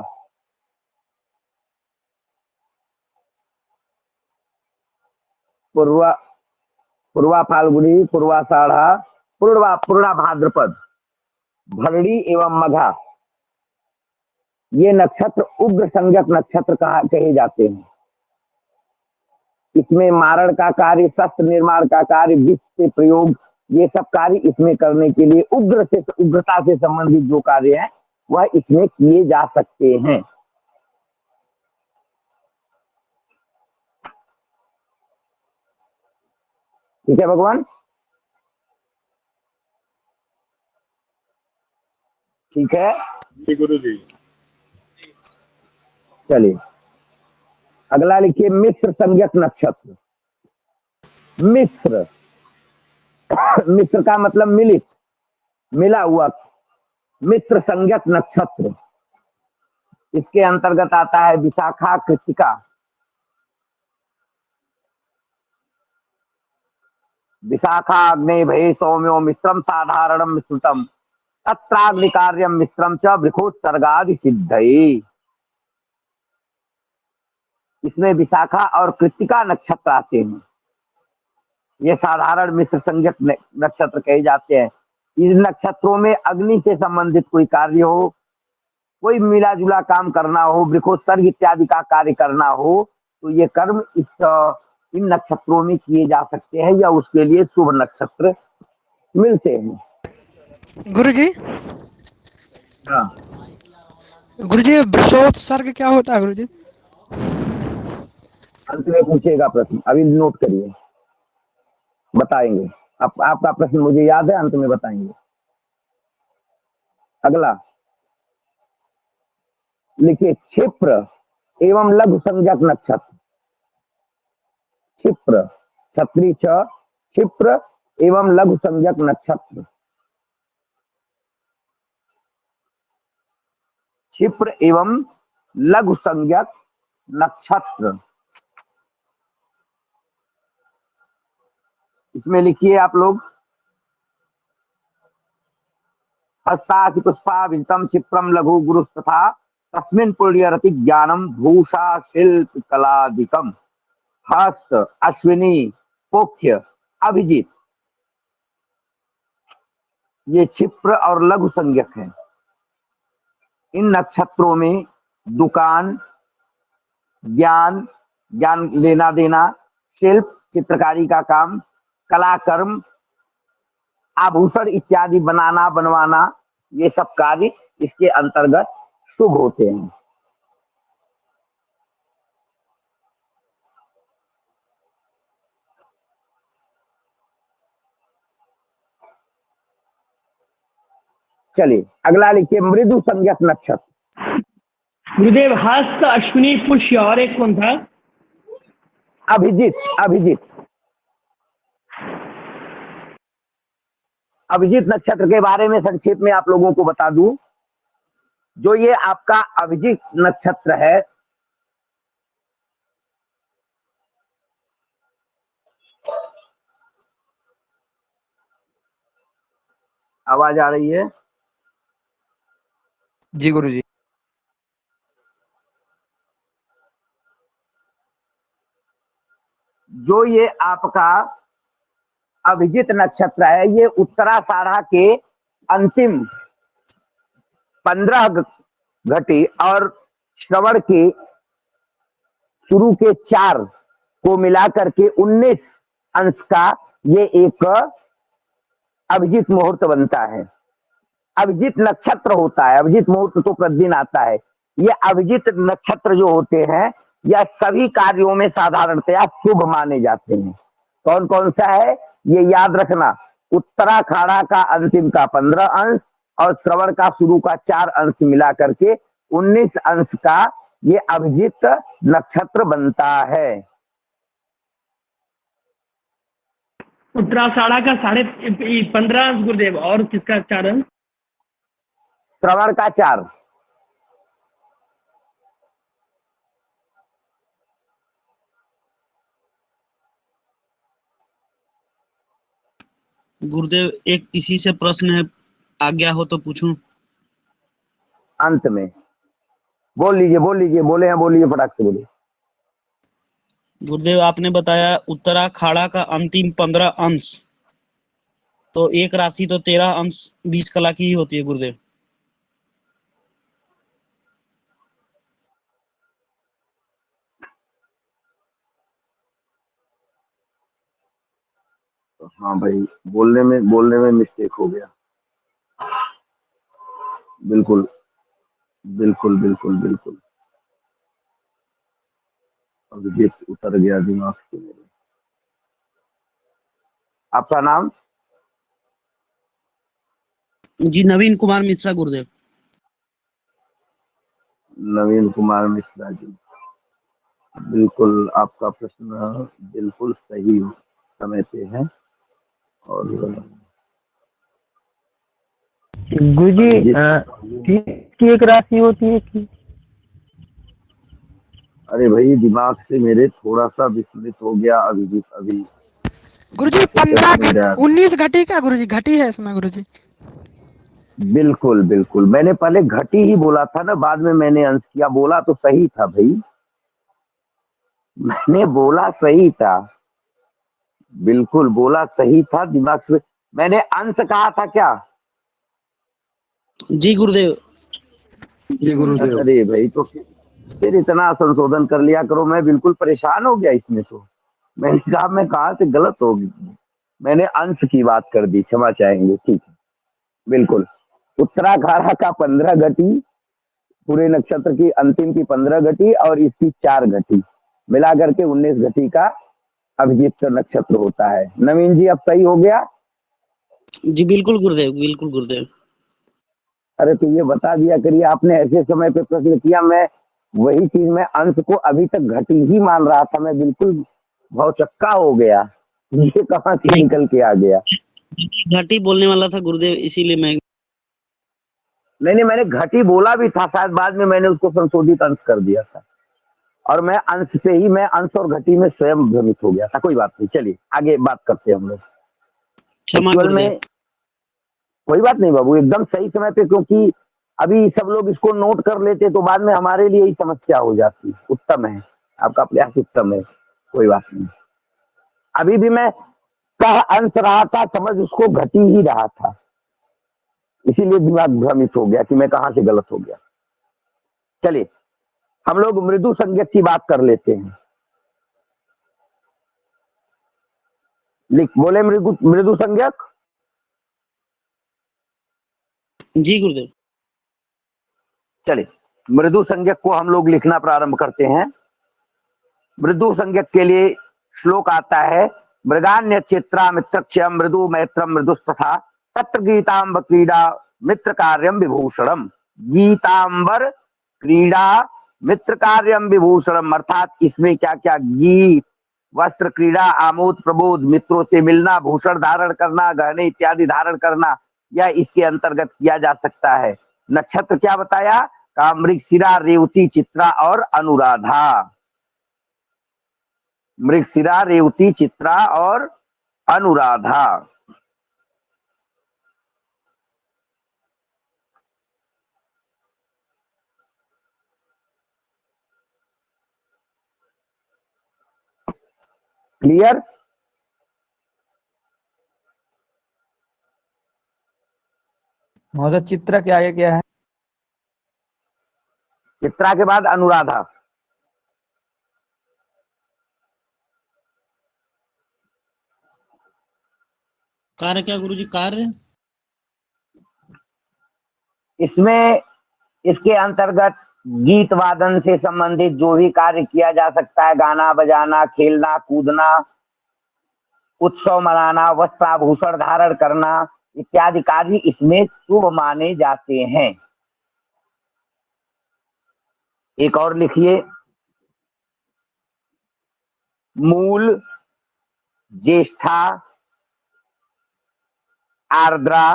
पूर्वा, पूर्वा फाल्गुनी, पूर्वाषाढ़ा, पूर्णा भाद्रपद, भरणी एवं मघा, ये नक्षत्र उग्र संज्ञक नक्षत्र कहे जाते हैं। इसमें मारण का कार्य, शस्त्र निर्माण का कार्य, विष से प्रयोग, ये सब कार्य इसमें करने के लिए उग्रता से संबंधित जो कार्य है वह इसमें किए जा सकते हैं। ठीक है भगवान, ठीक है गुरु जी। चलिए अगला लिखिए, मिश्र संज्ञक नक्षत्र। मिश्र, मिश्र का मतलब मिलित, मिला हुआ, मिश्र संज्ञक नक्षत्र। इसके अंतर्गत आता है विशाखा, कृत्तिका। विशाखा अग्ने भये सौम्यो मिश्रम साधारणम मिश्रुतम तत्राग्नि कार्यम मिश्रम च वृकोत्सर्गादि सिद्धये। इसमें विशाखा और कृत्तिका नक्षत्र आते हैं। ये साधारण मिश्र संज्ञक नक्षत्र कहे जाते हैं। इन नक्षत्रों में अग्नि से संबंधित कोई कार्य हो, कोई मिला जुला काम करना हो, वृकोत्सर्ग इत्यादि का कार्य करना हो, तो ये कर्म इन नक्षत्रों में किए जा सकते हैं या उसके लिए शुभ नक्षत्र मिलते हैं। गुरुजी, हाँ, गुरुजी वृषोत्सर्ग क्या होता है गुरुजी? अंत में पूछेगा प्रश्न, अभी नोट करिए, बताएंगे। आपका प्रश्न मुझे याद है, अंत में बताएंगे। अगला लिखिए, क्षिप्र एवं लघु संज्ञक नक्षत्र। क्षिप्र, छत्री छ, क्षिप्र एवं लघु संज्ञक नक्षत्र। क्षिप्र एवं लघु संज्ञक नक्षत्र, इसमें लिखिए आप लोग, हस्ताचि पुष्पा विजितम क्षिप्रम लघु गुरु तथा तस्मिन् पुण्यरति ज्ञानम भूषा शिल्प कलादिकम। हस्त, अश्विनी, पोख्य, अभिजीत, ये क्षिप्र और लघु संज्ञक हैं। इन नक्षत्रों में दुकान, ज्ञान, ज्ञान लेना देना, शिल्प, चित्रकारी का काम, कलाकर्म, आभूषण इत्यादि बनाना बनवाना, ये सब कार्य इसके अंतर्गत शुभ होते हैं। चलिए अगला लिखिए, मृदु संज्ञक नक्षत्र। गुरुदेव, हस्त, अश्विनी, पुष्य और एक कौन था? अभिजीत, अभिजीत, अभिजीत नक्षत्र के बारे में संक्षेप में आप लोगों को बता दूं, जो ये आपका अभिजीत नक्षत्र है, आवाज आ रही है? जी गुरुजी। जो ये आपका अभिजित नक्षत्र है, ये उत्तराषाढ़ा के अंतिम 15 घटी और श्रवण के शुरू के 4 को मिलाकर के 19 अंश का ये एक अभिजित मुहूर्त बनता है। अभिजित नक्षत्र होता है, अभिजित मुहूर्त तो प्रतिदिन आता है। ये अभिजित नक्षत्र जो होते हैं यह सभी कार्यों में साधारणतया शुभ माने जाते हैं। कौन कौन सा है ये याद रखना, उत्तराखाड़ा का अंतिम का 15 अंश और श्रवण का शुरू का 4 अंश मिला करके 19 अंश का ये अभिजित नक्षत्र बनता है। उत्तराषाढ़ा का 15.5 अंश गुरुदेव, और किसका 4 अंश? श्रवण का 4। गुरुदेव एक इसी से प्रश्न है, आज्ञा हो तो पूछूं? अंत में बोल लीजिए, बोले हैं, बोलिए, फटाक से बोलिए। गुरुदेव आपने बताया उत्तराखाड़ा का अंतिम 15 अंश, तो एक राशि तो 13 अंश 20 कला की ही होती है गुरुदेव। हाँ भाई, बोलने में मिस्टेक हो गया। बिल्कुल बिल्कुल बिल्कुल बिल्कुल, अभिजीत उतर गया दिमाग से मेरे। आपका नाम? जी नवीन कुमार मिश्रा गुरुदेव। नवीन कुमार मिश्रा जी, बिल्कुल आपका प्रश्न बिल्कुल सही समय पे है। और गुरुजी अभिजीत, 30 की एक राशि होती है कि? अरे भाई दिमाग से मेरे थोड़ा सा विस्मित हो गया अभिजीत, अभी गुरुजी तो चला नहीं रहा। 19 घटी का गुरुजी, घटी है इसमें गुरुजी। बिल्कुल बिल्कुल, मैंने पहले घटी ही बोला था ना, बाद में मैंने अंश किया। बोला तो सही था भाई, मैंने बोला सही था, बिल्कुल बोला सही था। दिमाग से मैंने अंश कहा था क्या? जी गुरुदेव। अरे भाई, तो फिर इतना संशोधन कर लिया करो। मैं बिल्कुल परेशान हो गया इसमें। तो मैंने कहा मैं कहाँ से गलत हो गई, मैंने अंश की बात कर दी, क्षमा चाहेंगे। ठीक है, बिल्कुल उत्तराखाड़ा का 15 घटी, पूरे नक्षत्र की अंतिम की 15 घटी और इसकी 4 घटी मिला करके 19 घटी का अभिजीत नक्षत्र होता है। नवीन जी अब सही हो गया? जी बिल्कुल गुरुदेव, बिल्कुल गुरुदेव। अरे तो ये बता दिया करिए, आपने ऐसे समय पे प्रश्न किया। मैं वही चीज, मैं अंश को अभी तक घटी ही मान रहा था। मैं बिल्कुल भौचक्का हो गया, ये कहाँ से निकल के आ गया। घाटी बोलने वाला था गुरुदेव, इसीलिए मैं। नहीं, मैंने घटी बोला भी था शायद, बाद में मैंने उसको संशोधित अंश कर दिया था। और मैं अंश से ही, मैं अंश और घटी में स्वयं भ्रमित हो गया था। कोई बात नहीं, चलिए आगे बात करते हैं हम लोग। क्षमा एक्चुअल गुरुदेव। में कोई बात नहीं बाबू, एकदम सही समय पे, क्योंकि अभी सब लोग इसको नोट कर लेते तो बाद में हमारे लिए ही समस्या हो जाती। उत्तम है, आपका प्रयास उत्तम है, कोई बात नहीं। अभी भी मैं कह अंश रहा था, समझ उसको घटी ही रहा था, इसीलिए दिमाग भ्रमित हो गया कि मैं कहां से गलत हो गया। चलिए हम लोग मृदु संज्ञक की बात कर लेते हैं। लिख बोले मृदु मृदु संज्ञक। जी गुरुदेव। चलिए मृदु संज्ञक को हम लोग लिखना प्रारंभ करते हैं। मृदु संज्ञक के लिए श्लोक आता है, मृगान्य चित्रा मित्र मृदु मैत्रम मृदुस्तथा तत्र गीतांब क्रीड़ा मित्र कार्यम विभूषणम। गीतांबर क्रीड़ा मित्र कार्यम विभूषणम, अर्थात इसमें क्या क्या, गीत, वस्त्र, क्रीड़ा, आमोद प्रबोध, मित्रों से मिलना, भूषण धारण करना, गहने इत्यादि धारण करना, यह इसके अंतर्गत किया जा सकता है। नक्षत्र क्या बताया? का मृगशिरा, रेवती, चित्रा और अनुराधा। मृगशिरा, रेवती, चित्रा और अनुराधा। क्लियर? महोदय चित्रा के आगे क्या है? चित्रा के बाद अनुराधा। कार्य क्या गुरुजी? कार्य इसमें इसके अंतर्गत गीत वादन से संबंधित जो भी कार्य किया जा सकता है, गाना बजाना, खेलना कूदना, उत्सव मनाना, वस्त्राभूषण धारण करना इत्यादि कार्य इसमें शुभ माने जाते हैं। एक और लिखिए, मूल, ज्येष्ठा, आर्द्रा,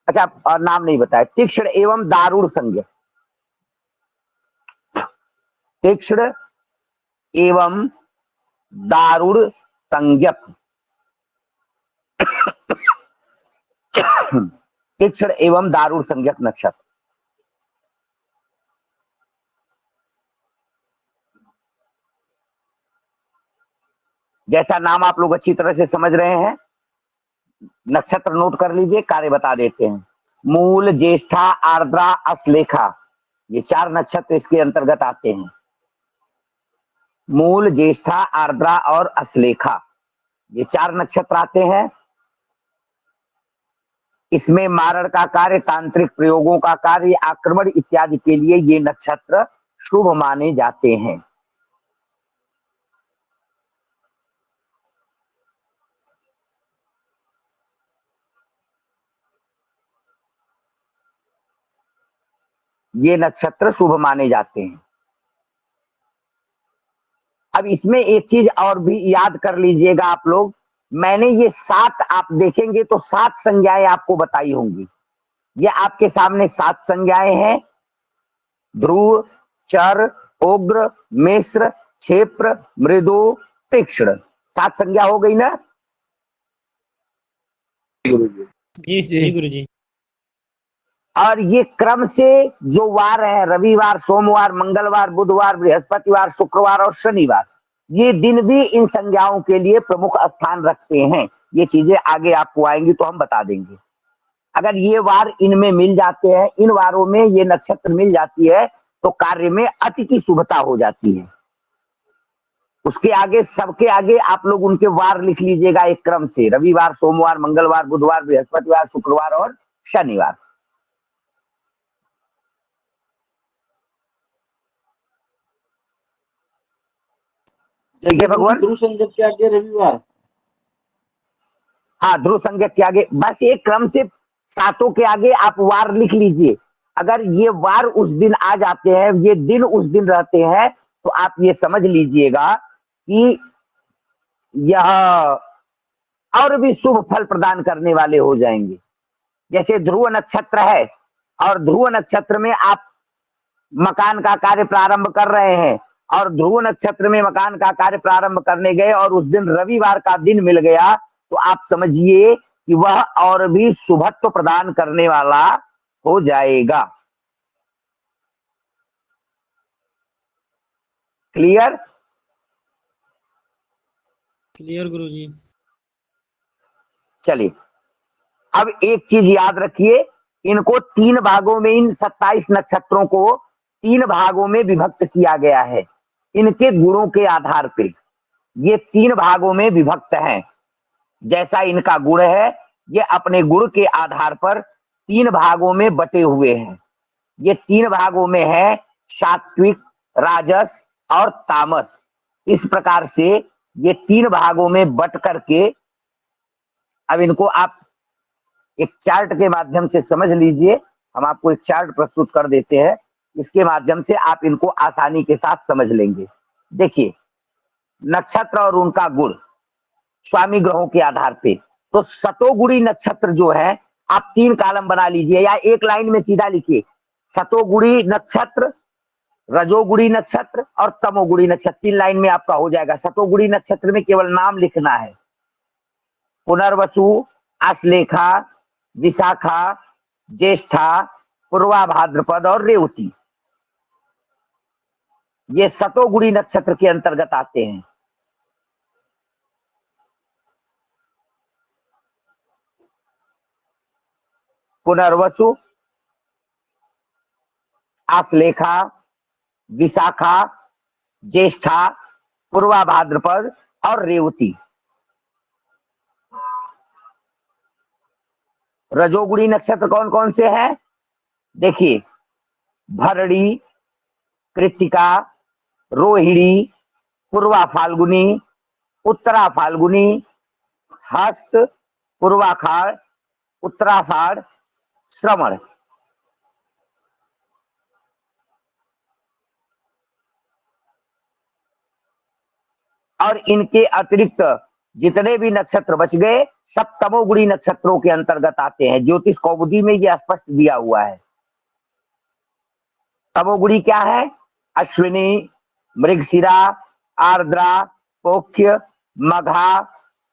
अच्छा और नाम नहीं बताया, तीक्ष्ण एवं दारुण संज्ञक, तीक्ष्ण एवं दारुण संज्ञक, तीक्ष्ण एवं दारुण संज्ञक नक्षत्र। जैसा नाम आप लोग अच्छी तरह से समझ रहे हैं, नक्षत्र नोट कर लीजिए, कार्य बता देते हैं। मूल, ज्येष्ठा, आर्द्रा, अश्लेखा, ये 4 नक्षत्र इसके अंतर्गत आते हैं। मूल, ज्येष्ठा, आर्द्रा और अश्लेखा, ये 4 नक्षत्र आते हैं। इसमें मारण का कार्य, तांत्रिक प्रयोगों का कार्य, आक्रमण इत्यादि के लिए ये नक्षत्र शुभ माने जाते हैं। ये नक्षत्र शुभ माने जाते हैं। अब इसमें एक चीज और भी याद कर लीजिएगा आप लोग, मैंने ये 7 आप देखेंगे तो 7 संज्ञाएं आपको बताई होंगी। ये आपके सामने 7 संज्ञाएं हैं, ध्रुव, चर, उग्र, मिश्र, क्षेत्र, मृदु, तीक्ष्ण, 7 संज्ञा हो गई ना? जी जी गुरुजी। और ये क्रम से जो वार है, रविवार, सोमवार, मंगलवार, बुधवार, बृहस्पतिवार, शुक्रवार और शनिवार, ये दिन भी इन संज्ञाओं के लिए प्रमुख स्थान रखते हैं। ये चीजें आगे आपको आएंगी तो हम बता देंगे। अगर ये वार इनमें मिल जाते हैं, इन वारों में ये नक्षत्र मिल जाती है तो कार्य में अति की शुभता हो जाती है। उसके आगे, सबके आगे आप लोग उनके वार लिख लीजिएगा एक क्रम से, रविवार, सोमवार, मंगलवार, बुधवार, बृहस्पतिवार, शुक्रवार और शनिवार। ठीक है भगवान। ध्रुव संज्ञक के आगे रविवार। हाँ, ध्रुव संज्ञक के आगे बस एक क्रम से 7 के आगे आप वार लिख लीजिए। अगर ये वार उस दिन आ जाते हैं, ये दिन उस दिन रहते हैं, तो आप ये समझ लीजिएगा कि यह और भी शुभ फल प्रदान करने वाले हो जाएंगे। जैसे ध्रुव नक्षत्र है और ध्रुव नक्षत्र में आप मकान का कार्य प्रारंभ कर रहे हैं, और ध्रुव नक्षत्र में मकान का कार्य प्रारंभ करने गए और उस दिन रविवार का दिन मिल गया, तो आप समझिए कि वह और भी शुभत्व प्रदान करने वाला हो जाएगा। क्लियर? क्लियर गुरुजी। चलिए, अब एक चीज याद रखिए, इनको 3 भागों में, इन 27 नक्षत्रों को 3 भागों में विभक्त किया गया है। इनके गुणों के आधार पर ये 3 भागों में विभक्त हैं। जैसा इनका गुण है, ये अपने गुण के आधार पर 3 भागों में बटे हुए हैं। ये 3 भागों में है सात्विक, राजस और तामस। इस प्रकार से ये 3 भागों में बट करके, अब इनको आप एक चार्ट के माध्यम से समझ लीजिए। हम आपको एक चार्ट प्रस्तुत कर देते हैं, इसके माध्यम से आप इनको आसानी के साथ समझ लेंगे। देखिए, नक्षत्र और उनका गुण स्वामी ग्रहों के आधार पे, तो सतोगुणी नक्षत्र जो है, आप 3 कॉलम बना लीजिए या एक लाइन में सीधा लिखिए, सतोगुणी नक्षत्र, रजोगुणी नक्षत्र और तमोगुणी नक्षत्र, 3 लाइन में आपका हो जाएगा। सतोगुणी नक्षत्र में केवल नाम लिखना है, पुनर्वसु, अश्लेखा, विशाखा, ज्येष्ठा, पूर्वा भाद्रपद और रेवती, ये सतोगुणी नक्षत्र के अंतर्गत आते हैं। पुनर्वसु, आश्लेषा, विशाखा, ज्येष्ठा, पूर्वा भाद्रपद और रेवती। रजोगुणी नक्षत्र कौन कौन से हैं? देखिए, भरणी, कृत्तिका, रोहिणी, पूर्वा फाल्गुनी, उत्तरा फाल्गुनी, हस्त, पूर्वाषाढ़, उत्तराषाढ़, श्रवण। और इनके अतिरिक्त जितने भी नक्षत्र बच गए सब तमोगुणी नक्षत्रों के अंतर्गत आते हैं। ज्योतिष कौमुदी में यह स्पष्ट दिया हुआ है। तमोगुणी क्या है? अश्विनी, मृगशिरा, आर्द्रा, पोख्य, मघा,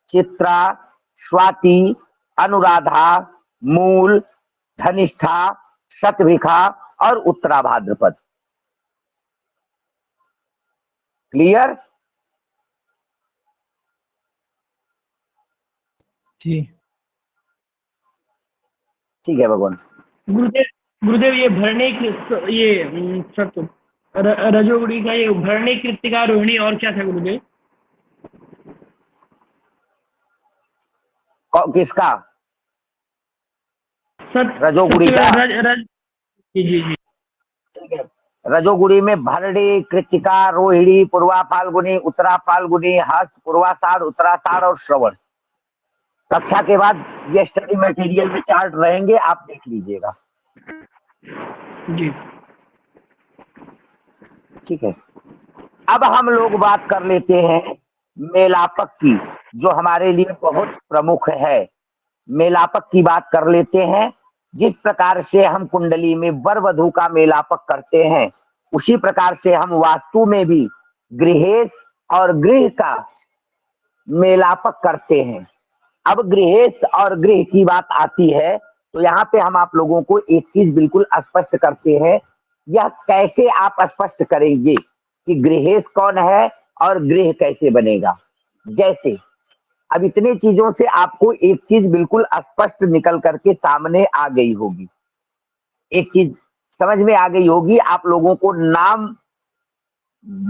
चित्रा, स्वाति, अनुराधा, मूल, धनिष्ठा, शतभिखा और उत्तरा भाद्रपद। क्लियर? जी। ठीक है भगवान। गुरुदेव गुरुदेव ये रजोगुणी का ये भरणी, कृत्तिका, रोहिणी और क्या था गुरुदेव? किसका? रजोगुणी रजोगुणी का? जी जी जी। ठीक है। रजोगुणी में भरणी, कृत्तिका, रोहिणी, पूर्वा फाल्गुनी, उत्तरा फाल्गुनी, हस्त, पूर्वाषाढ़, उत्तराषाढ़ और श्रवण। कक्षा के बाद ये स्टडी मटेरियल में चार्ट रहेंगे, आप देख लीजिएगा। जी ठीक है। अब हम लोग बात कर लेते हैं मेलापक की, जो हमारे लिए बहुत प्रमुख है। मेलापक की बात कर लेते हैं। जिस प्रकार से हम कुंडली में वर वधू का मेलापक करते हैं, उसी प्रकार से हम वास्तु में भी गृहेश और गृह का मेलापक करते हैं। अब गृहेश और गृह की बात आती है तो यहाँ पे हम आप लोगों को एक चीज बिल्कुल स्पष्ट करते हैं। यह कैसे आप स्पष्ट करेंगे कि गृहेश कौन है और गृह कैसे बनेगा? जैसे अब इतने चीजों से आपको एक चीज बिल्कुल स्पष्ट निकल करके सामने आ गई होगी। एक चीज समझ में आ गई होगी, आप लोगों को नाम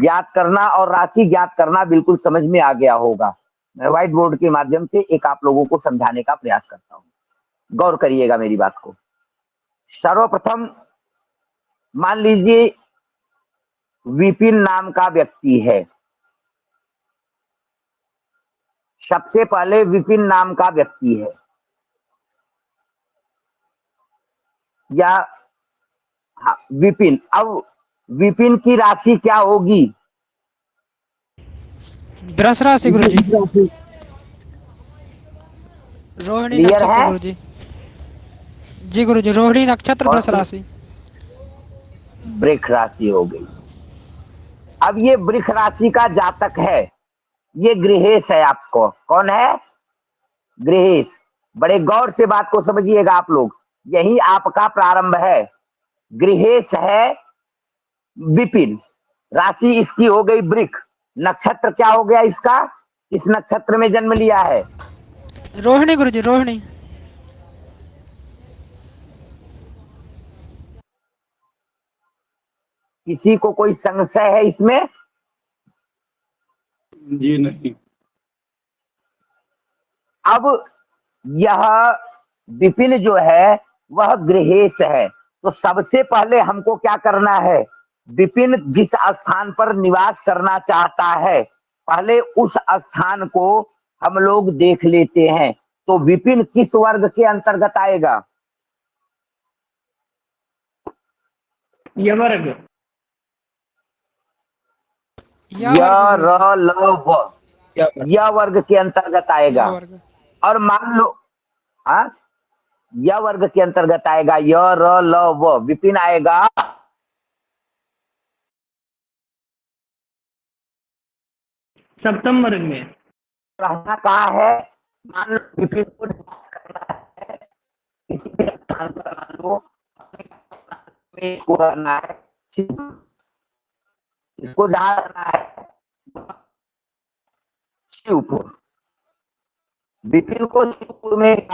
ज्ञात करना और राशि ज्ञात करना बिल्कुल समझ में आ गया होगा। मैं व्हाइट बोर्ड के माध्यम से एक आप लोगों को समझाने का प्रयास करता हूं, गौर करिएगा मेरी बात को। सर्वप्रथम मान लीजिए विपिन नाम का व्यक्ति है। सबसे पहले विपिन नाम का व्यक्ति है, या हाँ, विपिन। अब विपिन की राशि क्या होगी? वृष राशि गुरुजी। रोहिणी क्लियर नक्षत्र है? गुरुजी। जी गुरुजी, रोहिणी नक्षत्र, कौन वृष सी? राशि। वृष राशि हो गई। अब ये वृष राशि का जातक है, ये गृहेश है। आपको कौन है? गृहेश। बड़े गौर से बात को समझिएगा आप लोग, यही आपका प्रारंभ है। गृहेश है विपिन, राशि इसकी हो गई वृष, नक्षत्र क्या हो गया इसका? इस नक्षत्र में जन्म लिया है। रोहिणी गुरुजी, रोहिणी। किसी को कोई संशय है इसमें? जी नहीं। अब यह विपिन जो है वह गृहेश है, तो सबसे पहले हमको क्या करना है? विपिन जिस स्थान पर निवास करना चाहता है, पहले उस स्थान को हम लोग देख लेते हैं। तो विपिन किस वर्ग के अंतर्गत आएगा? यवर्ग। यह वर्ग के अंतर्गत आएगा। वर्ग। और मान लो हाँ, यह वर्ग के अंतर्गत आएगा। य र ल व, विपिन आएगा सप्तम वर्ग में। रहना कहाँ है? मान लो विपिन को करना है किसी भी स्थान पर, मान लो को करना है, इसको जहाँ करना है शिवपुर। विपिन को शिवपुर में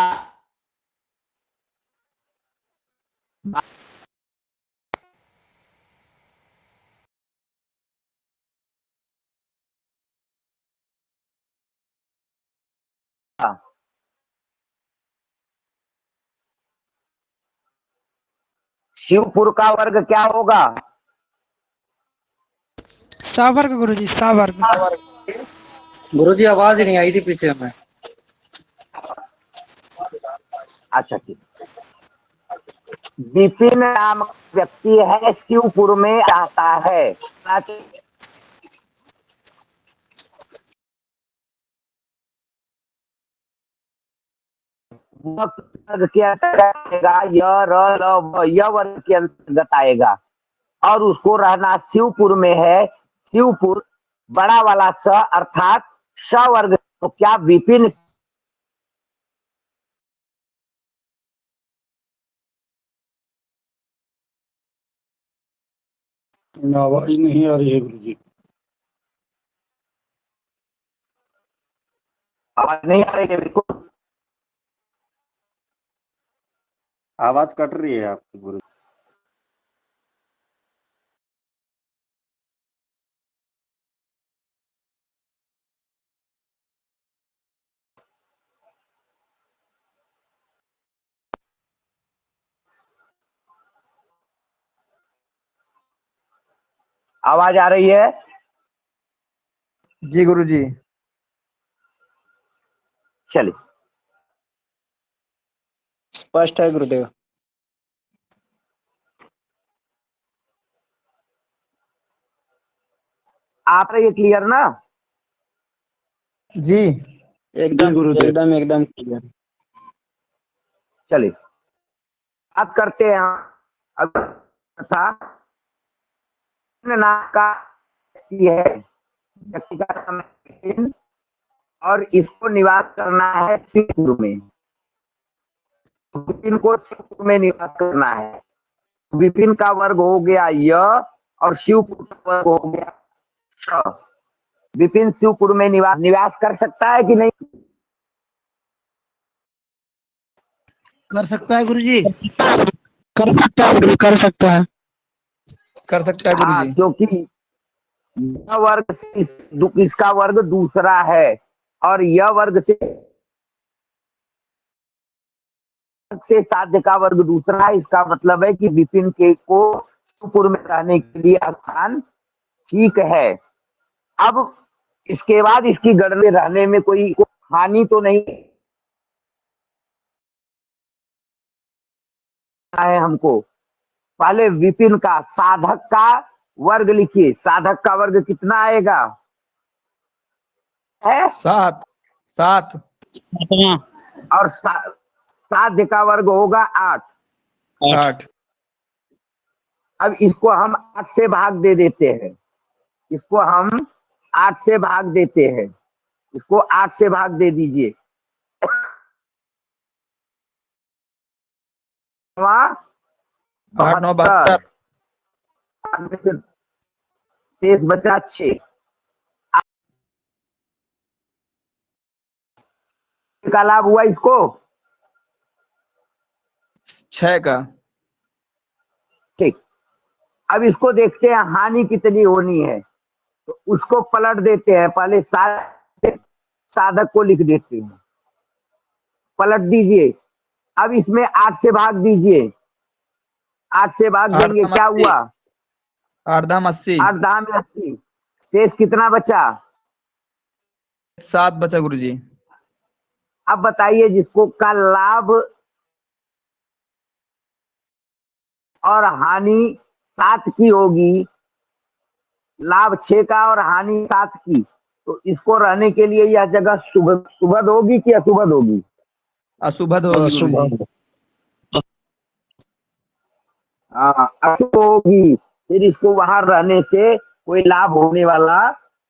शिवपुर का वर्ग क्या होगा? सावर्ग गुरुजी, सावर्ग। गुरुजी आवाज ही नहीं आई थी पीछे हमें। अच्छा ठीक। विपिन नाम व्यक्ति है, शिवपुर में आता है। वर्ग के अंतर्गत आएगा, य र ल व, यह वर्ग के अंतर्गत आएगा और उसको रहना शिवपुर में है। शिवपुर बड़ा वाला स अर्थात स वर्ग। तो क्या विपिन आवाज नहीं आ रही है गुरुजी। आवाज नहीं आ रही है? बिल्कुल आवाज कट रही है आपकी गुरु। आवाज आ रही है? जी गुरुजी। चलिए, स्पष्ट है गुरुदेव। आप रही है क्लियर ना? जी एकदम गुरुदेव। एकदम एकदम क्लियर। चलिए बात करते हैं। अब था नाम का व्यक्ति है, व्यक्ति का नाम है विपिन और इसको निवास करना है शिवपुर में। विपिन को शिवपुर में निवास करना है। विपिन का वर्ग हो गया य और शिवपुर का वर्ग हो गया श। विपिन शिवपुर में निवास कर सकता है कि नहीं? कर सकता है गुरुजी। कर सकता है गुरुजी, कर सकता है। कर सकता है हाँ, गुरुजी। क्योंकि यह वर्ग से इसका वर्ग दूसरा है और यह वर्ग से साध्य का वर्ग दूसरा है। इसका मतलब है कि विपिन के को शिवपुर में रहने के लिए स्थान ठीक है। अब इसके बाद इसकी गढ़ में रहने में कोई हानि तो नहीं है हमको। पहले विपिन का साधक का वर्ग लिखिए। साधक का वर्ग कितना आएगा? है 7 7। सातवां। और साध्य का वर्ग होगा 8। 8। अब इसको हम 8 से भाग दे देते हैं। इसको हम 8 से भाग देते हैं। इसको 8 से भाग दे दीजिए। 8 9 72। शेष बचा 6 का लाभ हुआ इसको 6 का। ठीक। अब इसको देखते हैं हानि कितनी होनी है, तो उसको पलट देते हैं। पहले साधक को लिख देते हैं, पलट दीजिए। अब इसमें 8 से भाग दीजिए। 8 से भाग देंगे, क्या हुआ? 8 दाम 80। 8 दाम 80। शेष कितना बचा? 7 बचा गुरुजी। अब बताइए जिसको का लाभ और हानि 7 की होगी, लाभ 6 का और हानि 7 की, तो इसको रहने के लिए यह जगह सुभद होगी कि अशुभद होगी? अशुभद होगी गुरुजी। हाँ, अशुभ होगी। फिर इसको वहां रहने से कोई लाभ होने वाला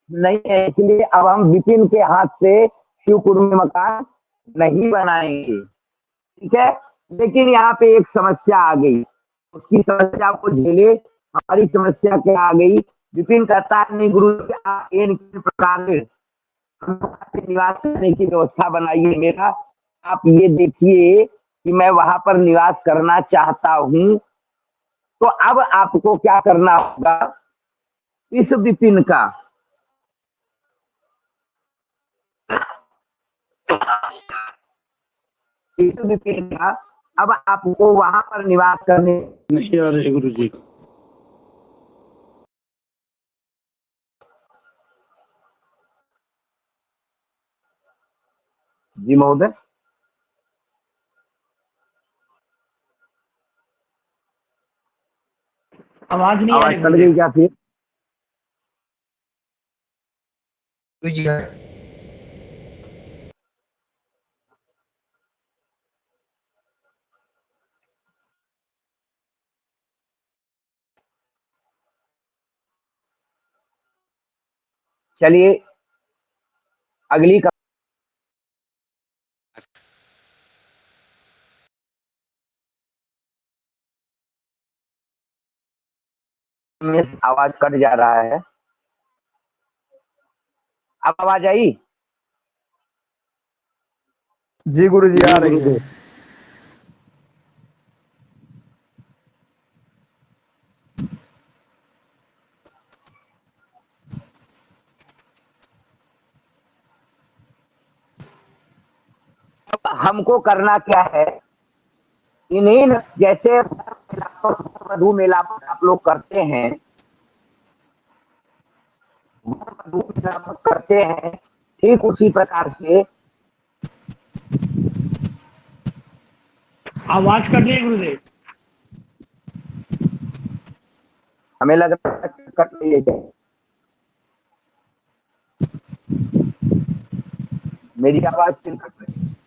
नहीं है। इसलिए अब हम विपिन के हाथ से शिवपुर में मकान नहीं बनाएंगे, ठीक है। लेकिन यहाँ पे एक समस्या आ गई, उसकी समस्या को झेले। हमारी समस्या क्या आ गई? विपिन कहता है नहीं गुरु जी, आप इन प्रकार से निवास करने की व्यवस्था बनाइए मेरा। आप ये देखिए कि मैं वहां पर निवास करना चाहता हूं, तो अब आपको क्या करना होगा, इस विपिन का अब आपको वहां पर निवास करने नहीं आ रहे गुरु जी। जी महोदय, आवाज नहीं आ आवाज रही कट गुरुदेव। गई क्या फिर? चलिए अगली में आवाज कट जा रहा है। अब आवाज आई? जी गुरुजी आ रही है। अब हमको करना क्या है, इन्हीं जैसे वधू मेला आप लोग करते हैं, वधू मेला करते हैं, ठीक उसी प्रकार से आवाज कट रही है गुरुदेव। हमें लग रहा है कि कट रही है क्या? मेरी आवाज फिर कट रही है।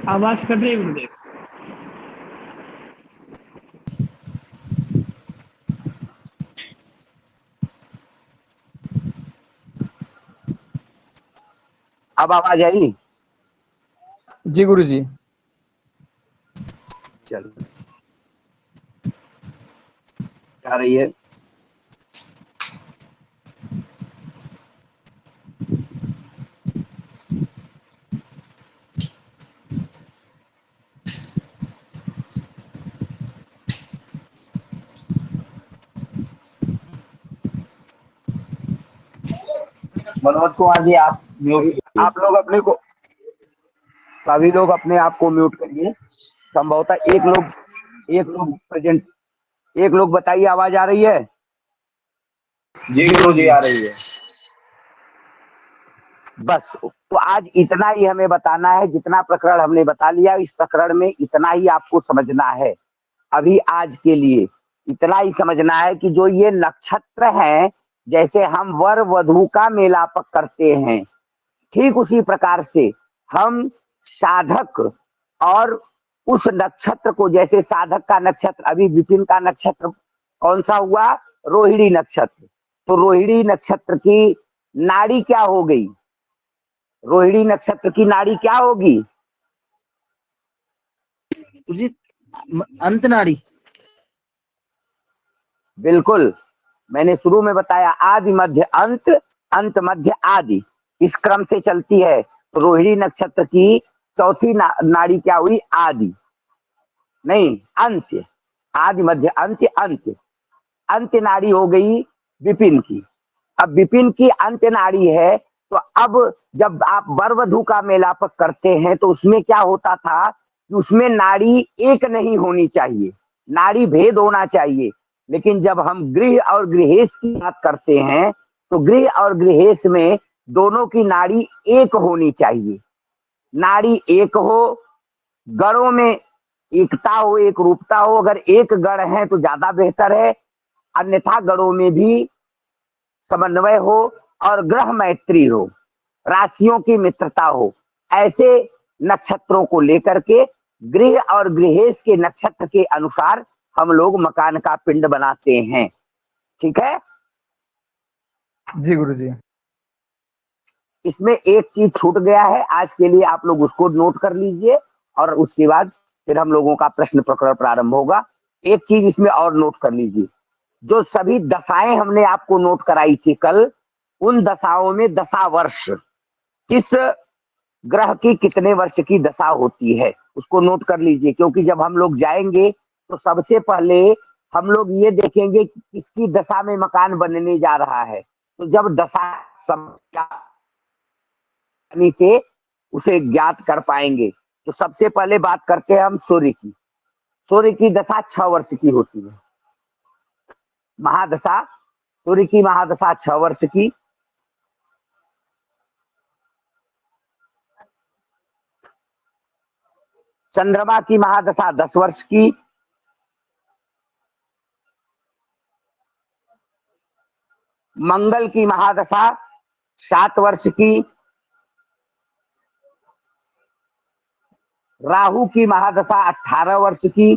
आवाज कट रही है गुरुदेव। अब आवाज आई? जी गुरुजी। चल आ रही है। मनोज कुमार जी, आप लोग अपने को, सभी लोग अपने आप को म्यूट करिए। संभवतः एक लोग प्रेजेंट, एक लोग बताइए आवाज आ रही है? जी गुरु जी आ रही है। बस, तो आज इतना ही हमें बताना है, जितना प्रकरण हमने बता लिया, इस प्रकरण में इतना ही आपको समझना है। अभी आज के लिए इतना ही समझना है कि जो ये नक्षत्र हैं, जैसे हम वर वधू का मेलाप करते हैं, ठीक उसी प्रकार से हम साधक और उस नक्षत्र को, जैसे साधक का नक्षत्र, अभी विपिन का नक्षत्र कौन सा हुआ? रोहिणी नक्षत्र। तो रोहिणी नक्षत्र की नाड़ी क्या हो गई? रोहिणी नक्षत्र की नाड़ी क्या होगी? अंत नाड़ी। बिल्कुल, मैंने शुरू में बताया आदि मध्य अंत, अंत मध्य आदि, इस क्रम से चलती है। तो रोहिणी नक्षत्र की चौथी नाड़ी क्या हुई? आदि नहीं, अंत्य। आदि मध्य अंत्य, अंत्य अंत्य नाड़ी हो गई विपिन की। अब विपिन की अंत्य नाड़ी है, तो अब जब आप वर वधू का मेलाप करते हैं तो उसमें क्या होता था कि उसमें नाड़ी एक नहीं होनी चाहिए, नाड़ी भेद होना चाहिए। लेकिन जब हम गृह और गृहेश की बात करते हैं तो गृह और गृहेश में दोनों की नाड़ी एक होनी चाहिए। नाड़ी एक हो, गणों में एकता हो, एक रूपता हो। अगर एक गण है तो ज्यादा बेहतर है, अन्यथा गणों में भी समन्वय हो और ग्रह मैत्री हो, राशियों की मित्रता हो। ऐसे नक्षत्रों को लेकर के गृह और गृहेश के नक्षत्र के अनुसार हम लोग मकान का पिंड बनाते हैं। ठीक है? जी गुरुजी। इसमें एक चीज छूट गया है, आज के लिए आप लोग उसको नोट कर लीजिए और उसके बाद फिर हम लोगों का प्रश्न प्रकरण प्रारंभ होगा। एक चीज इसमें और नोट कर लीजिए, जो सभी दशाएं हमने आपको नोट कराई थी कल, उन दशाओं में दशा वर्ष, इस ग्रह की कितने वर्ष की दशा होती है, उसको नोट कर लीजिए, क्योंकि जब हम लोग जाएंगे तो सबसे पहले हम लोग ये देखेंगे कि किसकी दशा में मकान बनने जा रहा है। तो जब दशा से उसे ज्ञात कर पाएंगे। तो सबसे पहले बात करते हैं हम सूर्य की। सूर्य की दशा 6 वर्ष की होती है, महादशा, सूर्य की महादशा 6 वर्ष की। चंद्रमा की महादशा 10 वर्ष की। मंगल की महादशा 7 वर्ष की। राहु की महादशा 18 वर्ष की।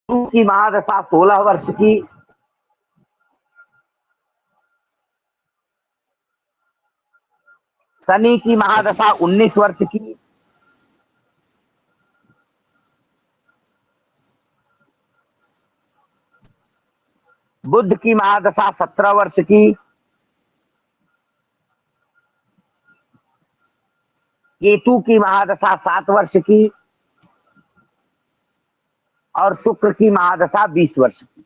गुरु की महादशा 16 वर्ष की। शनि की महादशा 19 वर्ष की। बुध की महादशा 17 वर्ष की। केतु की महादशा 7 वर्ष की। और शुक्र की महादशा 20 वर्ष की।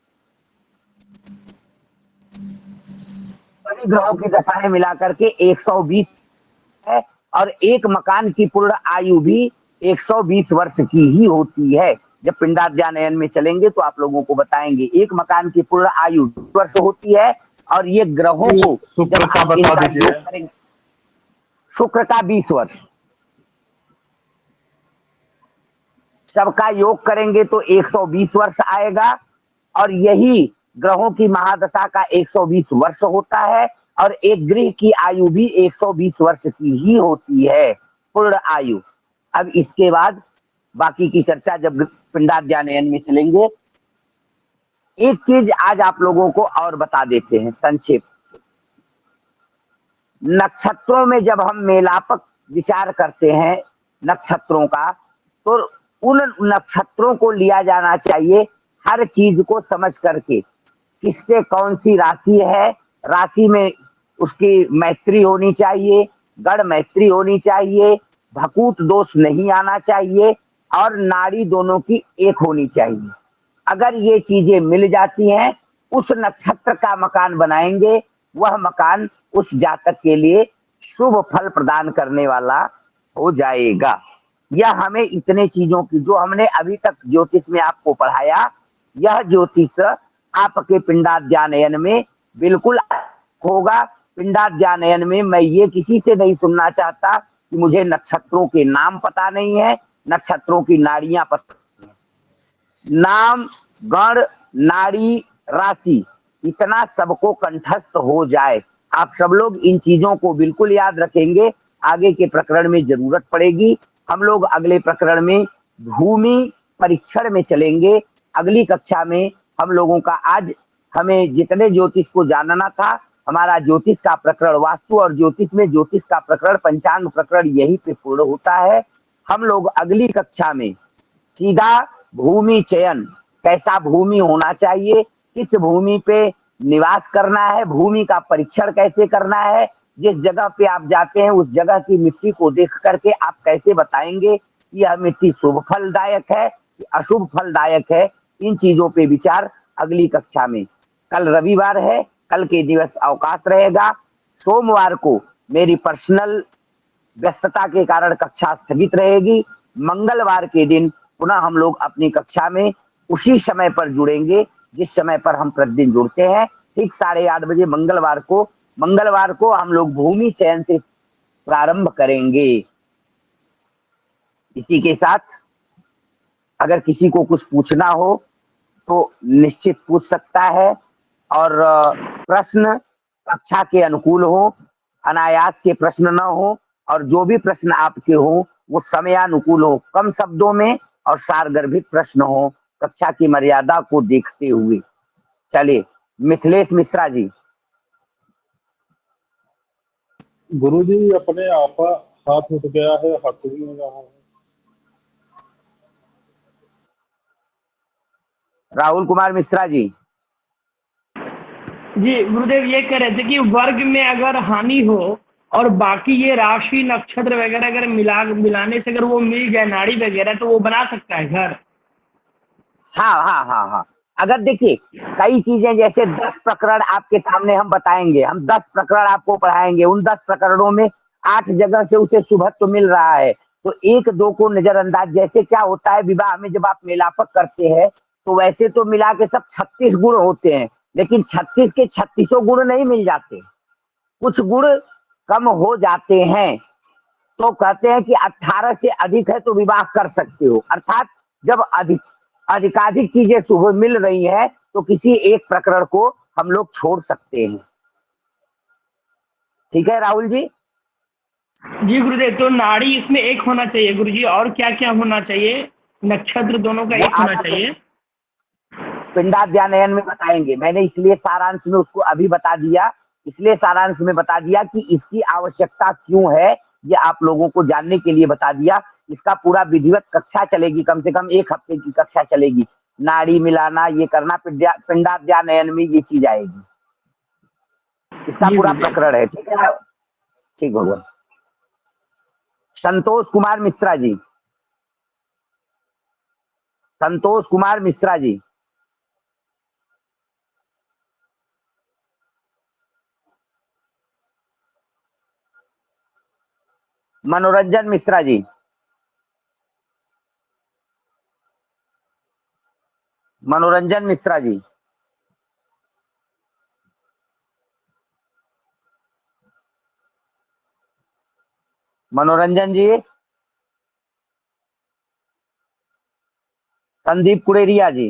सभी ग्रहों की दशाएं मिलाकर के 120 है, और एक मकान की पूर्ण आयु भी 120 वर्ष की ही होती है। जब पिंडाध्यानयन में चलेंगे तो आप लोगों को बताएंगे, एक मकान की पूर्ण आयु 20 वर्ष होती है। और ये ग्रहों को शुक्र जब का आप बता इनका दीजिए। योग करेंगे, शुक्र का 20 वर्ष, सबका योग करेंगे तो 120 वर्ष आएगा। और यही ग्रहों की महादशा का 120 वर्ष होता है। और एक ग्रह की आयु भी 120 वर्ष की ही होती है, पूर्ण आयु। अब इसके बाद बाकी की चर्चा जब पिंडाध्यानयन में चलेंगे। एक चीज आज आप लोगों को और बता देते हैं संक्षेप। नक्षत्रों में जब हम मेलापक विचार करते हैं नक्षत्रों का, तो उन नक्षत्रों को लिया जाना चाहिए हर चीज को समझ करके, किससे कौन सी राशि है, राशि में उसकी मैत्री होनी चाहिए, गढ़ मैत्री होनी चाहिए, भकूट दोष नहीं आना चाहिए, और नाड़ी दोनों की एक होनी चाहिए। अगर ये चीजें मिल जाती हैं, उस नक्षत्र का मकान बनाएंगे, वह मकान उस जातक के लिए शुभ फल प्रदान करने वाला हो जाएगा। यह हमें इतने चीजों की जो हमने अभी तक ज्योतिष में आपको पढ़ाया, यह ज्योतिष आपके पिंडाध्यानयन में बिल्कुल होगा। पिंडाध्यानयन में मैं ये किसी से नहीं सुनना चाहता कि मुझे नक्षत्रों के नाम पता नहीं है, नक्षत्रों की नाड़ियां पता, नाम, गण, नाड़ी, राशि, इतना सबको कंठस्थ हो जाए। आप सब लोग इन चीजों को बिल्कुल याद रखेंगे, आगे के प्रकरण में जरूरत पड़ेगी। हम लोग अगले प्रकरण में भूमि परीक्षण में चलेंगे। अगली कक्षा में हम लोगों का आज हमें जितने ज्योतिष को जानना था, हमारा ज्योतिष का प्रकरण, वास्तु और ज्योतिष में ज्योतिष का प्रकरण, पंचांग प्रकरण यही पे पूर्ण होता है। हम लोग अगली कक्षा में सीधा भूमि चयन, कैसा भूमि होना चाहिए, किस भूमि पे निवास करना है, भूमि का परीक्षण कैसे करना है, जिस जगह पे आप जाते हैं उस जगह की मिट्टी को देख करके आप कैसे बताएंगे कि यह मिट्टी शुभ फलदायक है कि अशुभ फलदायक है। इन चीजों पे विचार अगली कक्षा में। कल रविवार है, कल के दिवस अवकाश रहेगा। सोमवार को मेरी पर्सनल व्यस्तता के कारण कक्षा स्थगित रहेगी। मंगलवार के दिन पुनः हम लोग अपनी कक्षा में उसी समय पर जुड़ेंगे जिस समय पर हम प्रतिदिन जुड़ते हैं, ठीक 8:30 बजे मंगलवार को हम लोग भूमि चयन से प्रारंभ करेंगे। इसी के साथ अगर किसी को कुछ पूछना हो तो निश्चित पूछ सकता है, और प्रश्न कक्षा के अनुकूल हो, अनायास के प्रश्न न हो, और जो भी प्रश्न आपके हो वो समयानुकूल हो, कम शब्दों में और सारगर्भित प्रश्न हो, कक्षा की मर्यादा को देखते हुए। चलिए, मिथिलेश मिश्रा जी। गुरुजी अपने आप हाथ उठ गया है, हाथ भी नहीं रहा है। राहुल कुमार मिश्रा जी। जी गुरुदेव ये कह रहे थे कि वर्ग में अगर हानि हो और बाकी ये राशि नक्षत्र वगैरह अगर मिलाने से अगर वो मिल जाए नाड़ी वगैरह तो वो बना सकता है घर। हाँ हाँ हाँ हाँ, अगर देखिए कई चीजें जैसे 10 प्रकरण आपके सामने हम बताएंगे, हम 10 प्रकरण आपको पढ़ाएंगे, उन 10 प्रकरणों में 8 जगह से उसे शुभत्व मिल रहा है, तो एक दो को नजरअंदाज, जैसे क्या होता है विवाह में जब आप मेलापक करते हैं तो वैसे तो मिला के सब 36 गुण होते हैं, लेकिन 36 के 36 गुण नहीं मिल जाते, कुछ गुण कम हो जाते हैं, तो कहते हैं कि 18 से अधिक है तो विवाह कर सकते हो, अर्थात जब अधिकाधिक चीजें शुभ मिल रही है तो किसी एक प्रकरण को हम लोग छोड़ सकते हैं। ठीक है राहुल जी। जी गुरुदेव, तो नाड़ी इसमें एक होना चाहिए गुरुजी, और क्या क्या होना चाहिए? नक्षत्र दोनों का वो एक होना आप चाहिए। पिंडाध्यानयन में बताएंगे, मैंने इसलिए सारांश में उसको अभी बता दिया, इसलिए सारांश में बता दिया कि इसकी आवश्यकता क्यों है, ये आप लोगों को जानने के लिए बता दिया। इसका पूरा विधिवत कक्षा चलेगी, कम से कम 1 हफ्ते की कक्षा चलेगी, नाड़ी मिलाना ये करना, पिंडाध्यानयन में ये चीज आएगी, इसका जी पूरा गुरुदेव। प्रकरण है। ठीक है ना? ठीक भगवान। संतोष कुमार मिश्रा जी, संतोष कुमार मिश्रा जी। मनोरंजन मिश्रा जी, मनोरंजन मिश्रा जी। मनोरंजन जी। संदीप कुड़ेरिया जी।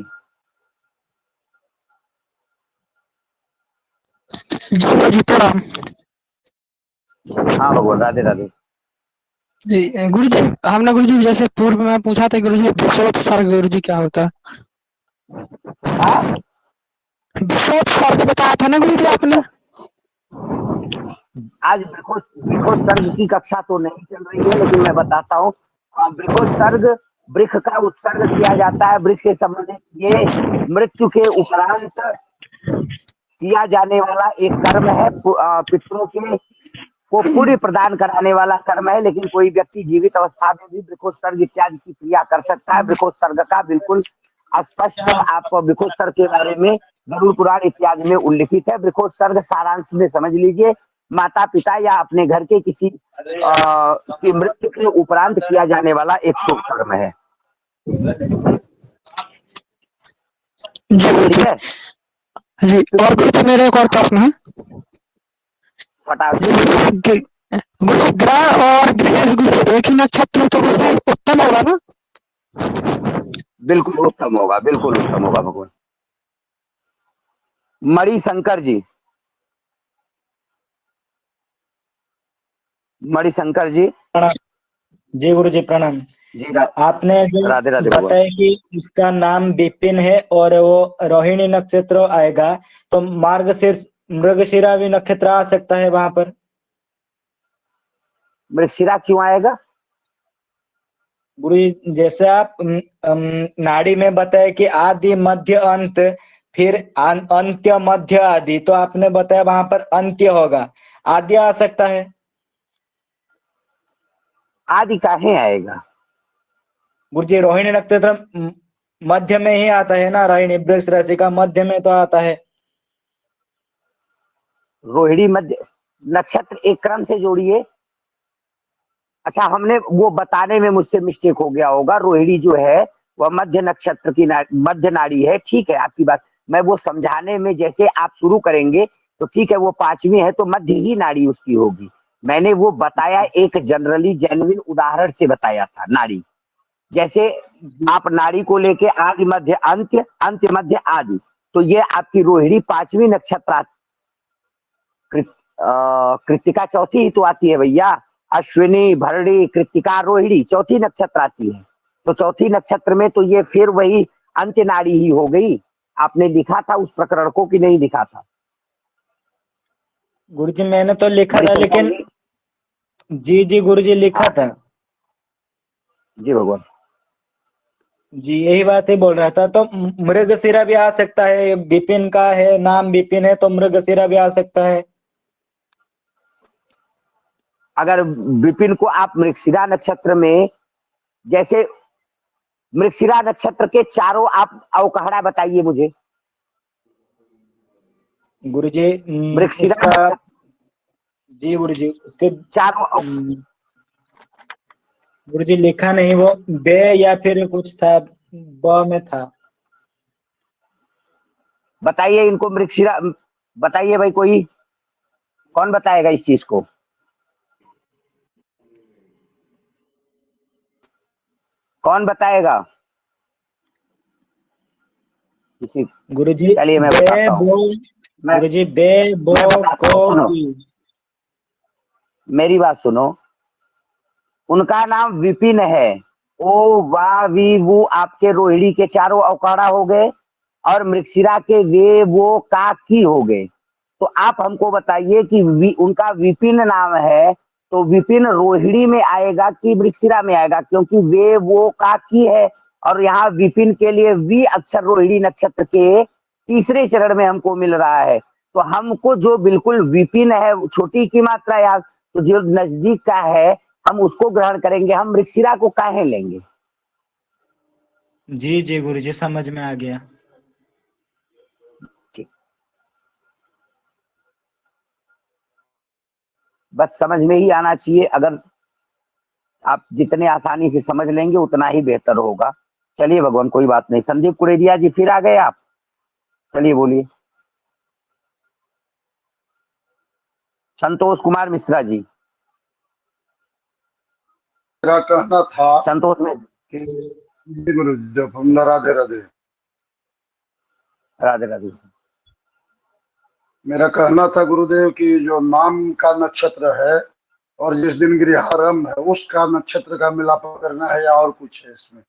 जी गुरुजी प्रणाम। हाँ भगवान, राधे राधे। जी गुरुजी, हमने गुरुजी जैसे पूर्व में पूछा था गुरुजी विषोत्सर्ग गुरुजी क्या होता है? हाँ, विषोत्सर्ग बताया था ना गुरुजी आपने? आज वृकोत्सर्ग की कक्षा तो नहीं चल रही है, लेकिन मैं बताता हूँ। वृकोत्सर्ग, वृक्ष का उत्सर्ग किया जाता है, वृक्ष से संबंधित ये मृत्यु के उपरांत किया जाने वाला एक कर्म है, पितरों के को पुण्य प्रदान कराने वाला कर्म है, लेकिन कोई व्यक्ति जीवित अवस्था में भी वृकोत्सर्ग इत्यादि की क्रिया कर सकता है। वृकोत्सर्ग का बिल्कुल स्पष्ट आप वृकोत्सर्ग के बारे में गरुड़ पुराण इत्यादि में उल्लिखित है। वृकोत्सर्ग सारांश में समझ लीजिए, माता पिता या अपने घर के किसी की मृत्यु के उपरांत किया जाने वाला एक शुभ कर्म है। जी गुरुजी। ठीक है जी, और गुरुजी मेरा एक और प्रश्न है फटाफट। कि गुरु ग्रह और गृह गुरु एक ही नक्षत्र तो गुरुजी उत्तम होगा ना? बिल्कुल उत्तम होगा, बिल्कुल उत्तम होगा भगवान। मणिशंकर जी, मणिशंकर जी। जी गुरु जी प्रणाम। जी आपने जो राधे राधे भगवान। बताया कि उसका नाम विपिन है और वो रोहिणी नक्षत्र आएगा, तो मार्गशीर्ष मृगशिरा भी नक्षत्र आ सकता है वहां पर? मृगशिरा क्यों आएगा? गुरु जी जैसे आप नाड़ी में बताया कि आदि मध्य अंत, फिर अंत्य मध्य आदि, तो आपने बताया वहां पर अंत्य होगा, आदि आ सकता है? आदि काहे आएगा? गुरु जी रोहिणी नक्षत्र मध्य में ही आता है ना, रोहिणी वृक्ष राशि का मध्य में तो आता है। रोहिणी मध्य नक्षत्र एक क्रम से जोड़िए। अच्छा, हमने वो बताने में मुझसे मिस्टेक हो गया होगा। रोहिणी जो है वह मध्य नक्षत्र की मध्य नाड़ी है। ठीक है आपकी बात, मैं वो समझाने में जैसे आप शुरू करेंगे तो ठीक है, वो 5वीं है तो मध्य ही नाड़ी उसकी होगी। मैंने वो बताया एक जनरली जेन्युइन उदाहरण से बताया था। नाड़ी जैसे आप नाड़ी को लेके आदि मध्य अंत्य, अंत्य मध्य आदि, तो ये आपकी रोहिणी 5वीं नक्षत्र कृतिका चौथी ही तो आती है भैया। अश्विनी भरणी कृतिका रोहिणी चौथी नक्षत्र आती है, तो चौथी नक्षत्र में तो ये फिर वही अंत्य नाड़ी ही हो गई। आपने लिखा था उस प्रकरण को कि नहीं लिखा था? गुरुजी मैंने तो लिखा था, लेकिन जी जी गुरुजी लिखा था। जी भगवान। जी यही बात ही बोल रहा था। तो मृगशिरा भी आ सकता है, विपिन का है नाम, विपिन है तो मृगशिरा भी आ सकता है। अगर विपिन को आप मृगशिरा नक्षत्र में, जैसे मृगशिरा नक्षत्र के चारों आप अवकहड़ा बताइए मुझे। गुरुजी मृगशिरा उसका, नक्षत्र जी गुरुजी उसके चारों गुरुजी लिखा नहीं, वो बे या फिर कुछ था, ब में था। बताइए इनको मृगशिरा, बताइए भाई, कोई कौन बताएगा इस चीज को? कौन बताएगा? किसी, गुरुजी चलिए मैं बे बताता हूँ। बो, मैं गुरुजी बे बो मैं बताता हूँ, को सुनो, की। मेरी बात सुनो। उनका नाम विपिन है। ओ वाह वी वो आपके रोहिणी के चारों अवकहड़ा हो गए, और मृगशिरा के वे वो का की हो गए। तो आप हमको बताइए कि उनका विपिन नाम है, तो विपिन रोहिणी में आएगा कि मृगशिरा में आएगा? क्योंकि वे वो का की है, और यहाँ विपिन के लिए वी अक्षर रोहिणी नक्षत्र के तीसरे चरण में हमको मिल रहा है। तो हमको जो बिल्कुल विपिन है, छोटी की मात्रा यार, तो जो नजदीक का है हम उसको ग्रहण करेंगे, हम मृगशिरा को काहे लेंगे? जी जी गुरुजी समझ में आ गया। बस समझ में ही आना चाहिए। अगर आप जितने आसानी से समझ लेंगे उतना ही बेहतर होगा। चलिए भगवान, कोई बात नहीं। संदीप कुरेरिया जी फिर आ गए आप, चलिए बोलिए। संतोष कुमार मिश्रा जी। मेरा कहना था संतोष में कि जी गुरु जब हम राधे राधे, राधे राधे। मेरा कहना था गुरुदेव कि जो नाम का नक्षत्र है और जिस दिन गृहारंभ है उसका नक्षत्र का मिलाप करना है, या और कुछ है इसमें?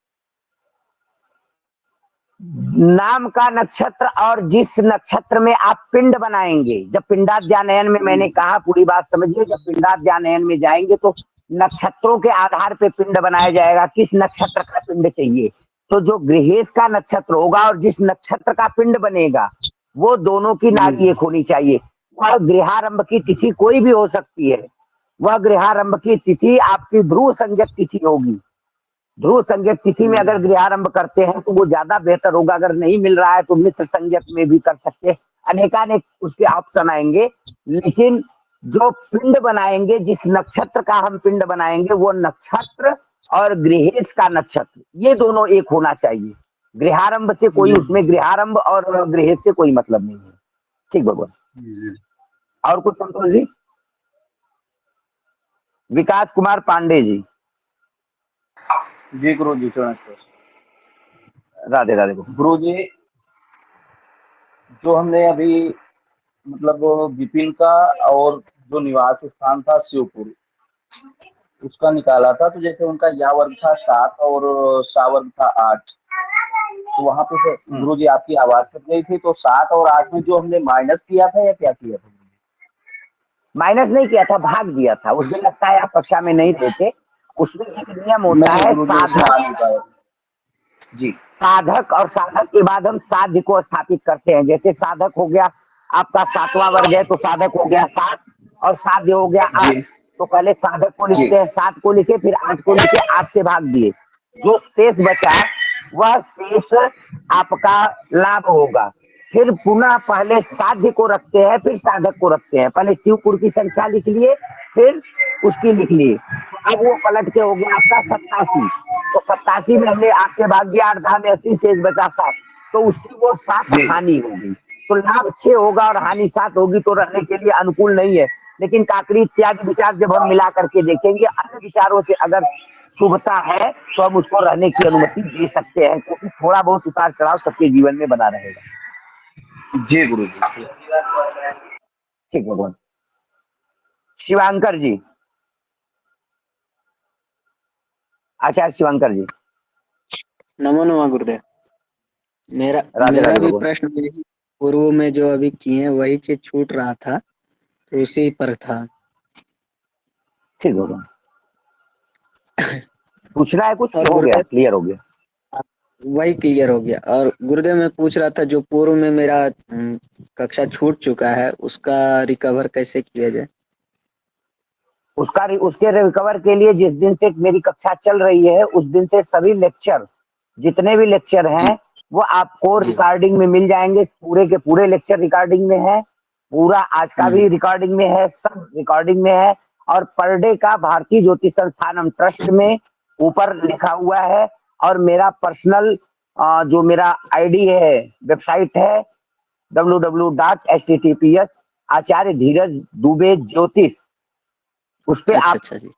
नाम का नक्षत्र और जिस नक्षत्र में आप पिंड बनाएंगे, जब पिंडाध्यानयन में मैंने कहा, पूरी बात समझिए, जब पिंडाध्यानयन में जाएंगे तो नक्षत्रों के आधार पे पिंड बनाया जाएगा, किस नक्षत्र का पिंड चाहिए। तो जो गृहेश का नक्षत्र होगा और जिस नक्षत्र का पिंड बनेगा, वो दोनों की नाड़ी एक होनी चाहिए। और गृहारंभ की तिथि कोई भी हो सकती है। वह गृहारंभ की तिथि आपकी ध्रुव संज्ञक तिथि होगी। ध्रुव संज्ञक तिथि में अगर गृहारंभ करते हैं तो वो ज्यादा बेहतर होगा। अगर नहीं मिल रहा है तो मित्र संज्ञक में भी कर सकते हैं, अनेकानेक उसके ऑप्शन आएंगे। लेकिन जो पिंड बनाएंगे, जिस नक्षत्र का हम पिंड बनाएंगे, वो नक्षत्र और गृहेश का नक्षत्र, ये दोनों एक होना चाहिए। गृहारंभ से कोई, उसमें गृहारंभ और गृहेश से कोई मतलब नहीं है। ठीक भगवान। और कुछ संतोष जी? विकास कुमार पांडे जी। जी गुरु जी राधे राधे। गुरु जी, जो हमने अभी मतलब विपिन का और जो निवास स्थान था शिवपुर, उसका निकाला था, तो जैसे उनका या वर्ग था 7 और सा वर्ग था 8, तो वहां पे से गुरु जी आपकी आवाज कट गई थी। तो 7 और 8 में जो हमने माइनस किया था या क्या किया था? माइनस नहीं किया था, भाग दिया था। उस दिन लगता है आप कक्षा में नहीं थे। उसमें एक नियम होता नहीं है, गुरु जी, साधक जी, साधक और साधक के बाद हम साध्य को स्थापित करते हैं। जैसे साधक हो गया आपका 7वां वर्ग है, तो साधक हो गया 7 और साध्य हो गया 8। तो पहले साधक को लिखते हैं, 7 को लिखे, फिर 8 को लिखे, 8 से भाग दिए। जो शेष बचा वह शेष आपका लाभ होगा। फिर पुनः पहले साध्य को रखते हैं, फिर साधक को रखते हैं। पहले शिवपुर की संख्या लिख लिए, फिर उसकी लिख लिए। अब वो पलट के हो गया आपका 87। तो 87 में हमने 8 से भाग दिया, 8 धाम 80, शेष बचा 7। तो उसकी वो 7 हानि होगी। तो लाभ 6 होगा और हानि 7 होगी, तो रहने के लिए अनुकूल नहीं है। लेकिन काकरी इत्यादि विचार जब हम मिला करके देखेंगे, अन्य विचारों से अगर शुभता है तो हम उसको रहने की अनुमति दे सकते हैं, क्योंकि थोड़ा बहुत उतार चढ़ाव सबके जीवन में बना रहेगा। जी गुरु जी। ठीक भगवान। शिवांकर जी। अच्छा शिवांकर जी। नमो नमः गुरुदेव। मेरा राधे मेरा राधे भी भगवान। प्रश्न यही पूर्व में जो अभी किए वही चीज छूट रहा था, तो उसी पर था। ठीक भगवान। पूछना है कुछ? और हो गया, गुरुदेव क्लियर हो गया। वही क्लियर हो गया। और गुरुदेव मैं पूछ रहा था जो पूर्व में मेरा कक्षा छूट चुका है उसका रिकवर कैसे किया जाए? उसके रिकवर के लिए जिस दिन से मेरी कक्षा चल रही है उस दिन से सभी लेक्चर, जितने भी लेक्चर जी हैं वो आपको जी। रिकॉर्डिंग में मिल जाएंगे। पूरे के पूरे लेक्चर रिकॉर्डिंग में है, पूरा आज का भी रिकॉर्डिंग में है, सब रिकॉर्डिंग में है। और पर डे का भारतीय ज्योतिष संस्थानम ट्रस्ट में ऊपर लिखा हुआ है। और मेरा पर्सनल जो मेरा आईडी है, वेबसाइट है www.https आचार्य धीरज दुबे ज्योतिष, उस पे अच्छा आप अच्छा जी।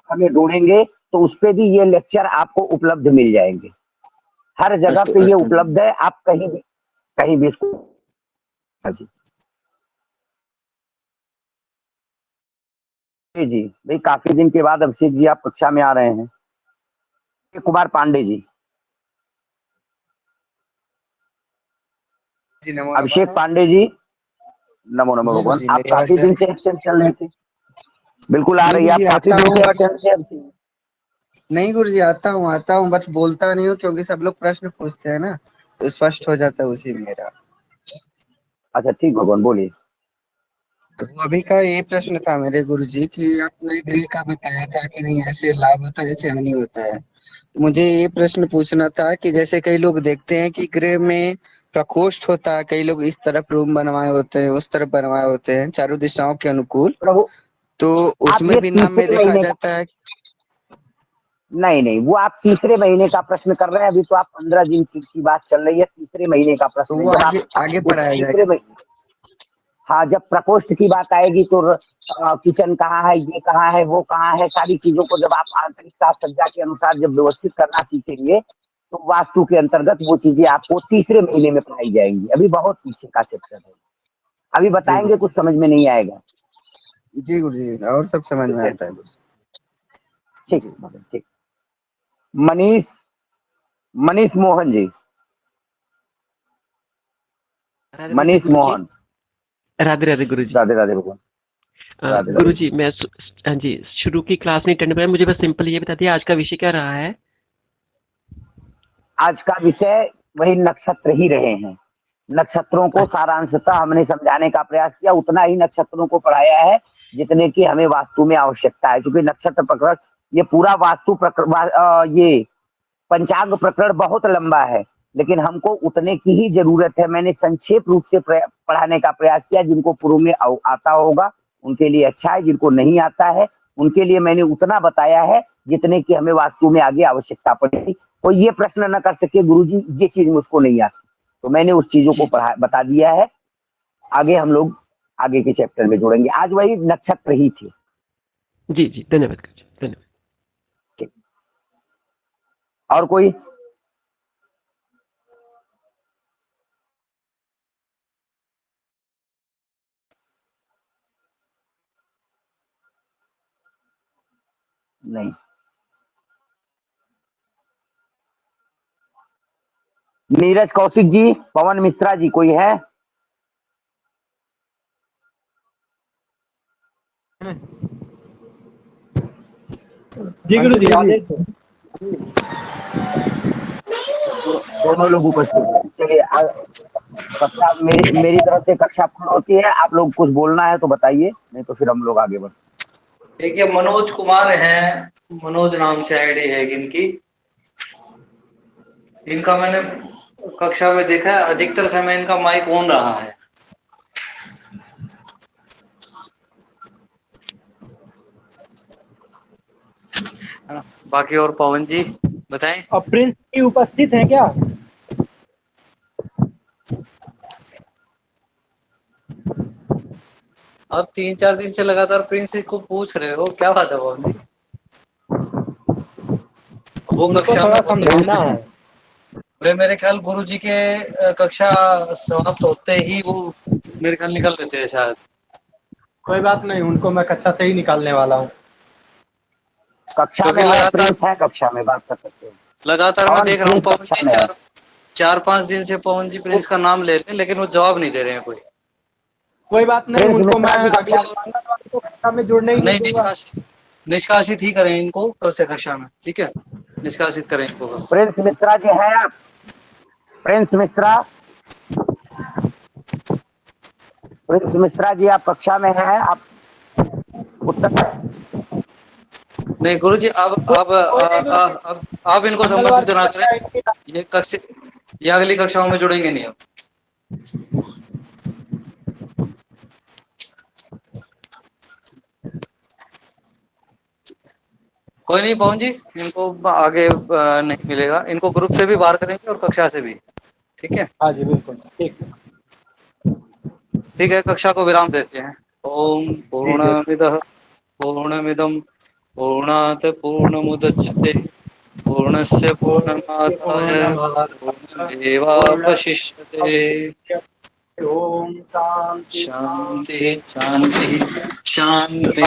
हमें ढूंढेंगे तो उस पे भी ये लेक्चर आपको उपलब्ध मिल जाएंगे। हर जगह अस्तु पे ये अस्तु। उपलब्ध है, आप कहीं भी इसको। हाँ जी जी भाई, काफी दिन के बाद अभिषेक जी आप कक्षा में आ रहे हैं। कुमार पांडे जी, जी नमो अभिषेक नमः। पांडे जी, नमो नमो जी भगवान। गुरुजी, आप मेरी काफी आवाज आ दिन रही से एब्सेंट चल रहे थे। बिल्कुल आ है? नहीं रही है, आप गुरुजी काफी आता दिन से हूँ बट एब्सेंट थे। नहीं गुरुजी आता हूँ बट बोलता नहीं हूँ क्योंकि सब लोग प्रश्न पूछते हैं ना, तो स्पष्ट हो जाता है उसी में मेरा। अच्छा ठीक भगवान, बोलिए। तो अभी का ये प्रश्न था मेरे गुरुजी कि आपने गृह का बताया था कि नहीं ऐसे लाभ होता है ऐसे हानि होता है। तो मुझे ये प्रश्न पूछना था कि जैसे कई लोग देखते हैं कि गृह में प्रकोष्ठ होता है, कई लोग इस तरफ रूम बनवाए होते हैं, उस तरफ बनवाए होते हैं चारों दिशाओं के अनुकूल, प्रभु, तो आप उसमें ये भी नाम में तीसरे देखा महीने का, जाता है। नहीं नहीं, वो आप तीसरे महीने का प्रश्न कर रहे हैं। अभी तो आप 15 दिन की बात चल रही है, तीसरे महीने का तो प्रश्न है। वो जब आगे आप आगे उस पढ़ाया तीसरे जाएगा। महीने, हाँ, जब प्रकोष्ठ की बात आएगी तो किचन कहाँ है, ये कहाँ है, वो कहाँ है, सारी चीजों को जब आप आंतरिक साज सज्जा के अनुसार जब व्यवस्थित करना सीखेंगे तो वास्तु के अंतर्गत वो चीजें आपको तीसरे महीने में पढ़ाई जाएंगी। अभी बहुत पीछे का चैप्टर है, अभी जी बताएंगे गुरुजी। कुछ समझ में नहीं आएगा। जी गुरुजी, और सब समझ में ठीक है, आता है गुरुजी। ठीक जी ठीक। मनीष, मनीष मोहन जी, राधे राधे मनीष गुरुजी। मोहन। राधे राधे गुरुजी। राधे राधे भगवान। राधे राधे। गुरुजी मैं हाँ जी शुरू की क्लास नहीं अटेंड पाया, मुझे बस सिंपल ये बता दिया आज का विषय क्या रहा है। आज का विषय वही नक्षत्र ही रहे हैं। नक्षत्रों को सारांशतः हमने समझाने का प्रयास किया, उतना ही नक्षत्रों को पढ़ाया है जितने की हमें वास्तु में आवश्यकता है। क्योंकि नक्षत्र प्रकरण, ये पूरा वास्तु प्रकरण, ये पंचांग प्रकरण बहुत लंबा है, लेकिन हमको उतने की ही जरूरत है। मैंने संक्षेप रूप से पढ़ाने का प्रयास किया। जिनको पूर्व में आता होगा उनके लिए अच्छा है, जिनको नहीं आता है उनके लिए मैंने उतना बताया है जितने की हमें वास्तु में आगे आवश्यकता पड़ेगी। कोई ये प्रश्न न कर सके गुरुजी ये चीज मुझको नहीं आती, तो मैंने उस चीजों को बता दिया है। आगे हम लोग आगे के चैप्टर में जोड़ेंगे। आज वही नक्षत्र ही थे। जी जी धन्यवाद गुरुजी, धन्यवाद। ठीक। और कोई? नहीं। नीरज कौशिक जी, पवन मिश्रा जी, कोई है? जी गुरुजी। दोनों लोग उपस्थित हैं। चलिए कक्षा मेरी तरफ से कक्षा पूर्ण होती है। आप लोग कुछ बोलना है तो बताइए, नहीं तो फिर हम लोग आगे बढ़ते। देखिए मनोज कुमार हैं, मनोज नाम से आईडी है इनकी। इनका मैंने कक्षा में देखा है, अधिकतर समय इनका माइक ऑन रहा है। बाकी और पवन जी बताएं। और प्रिंस जी उपस्थित हैं क्या? अब 3-4 दिन से लगातार प्रिंस को पूछ रहे हो, क्या बात है पवन जी? वो कक्षा में समझाना है। वे मेरे ख्याल गुरुजी के कक्षा समाप्त होते ही वो मेरे ख्याल निकल लेते हैं शायद। कोई बात नहीं, उनको मैं कक्षा से ही निकालने वाला हूँ। कक्षा में है, प्रिंस है, कक्षा में बात कर सकते हैं। लगातार मैं देख रहा हूँ पवन जी, में 4-5 दिन से पवन जी प्रिंस का नाम ले रहे हैं, लेकिन वो जवाब नहीं दे रहे हैं कोई। कोई बात नहीं, प्रिंस उनको मैं मिश्रा जी अगला कक्षा में जुड़ने ही नहीं दूंगा। निष्कासित ही करें इनको कल से कक्षा में, ठीक है? निष्कासित करें इनको। प्रिंस मिश्रा जी हैं आप? प्रिंस मिश्रा जी आप कक्षा में हैं? आप उत्तर नहीं गुरुजी, अब आप इनको संबंधित ना करें, ये कक्षा, ये अगली कक्षाओं में जुड़ेंगे नहीं अब। कोई नहीं पवन जी, इनको आगे नहीं मिलेगा, इनको ग्रुप से भी बाहर करेंगे और कक्षा से भी, ठीक है? हाँ जी बिल्कुल, ठीक है, कक्षा को विराम देते हैं। ओम पूर्णमिदः पूर्णमिदं पूर्णात् पूर्णमुदच्यते पूर्णस्य पूर्णमादाय पूर्णमेवावशिष्यते। ओम शांति शांति शांति।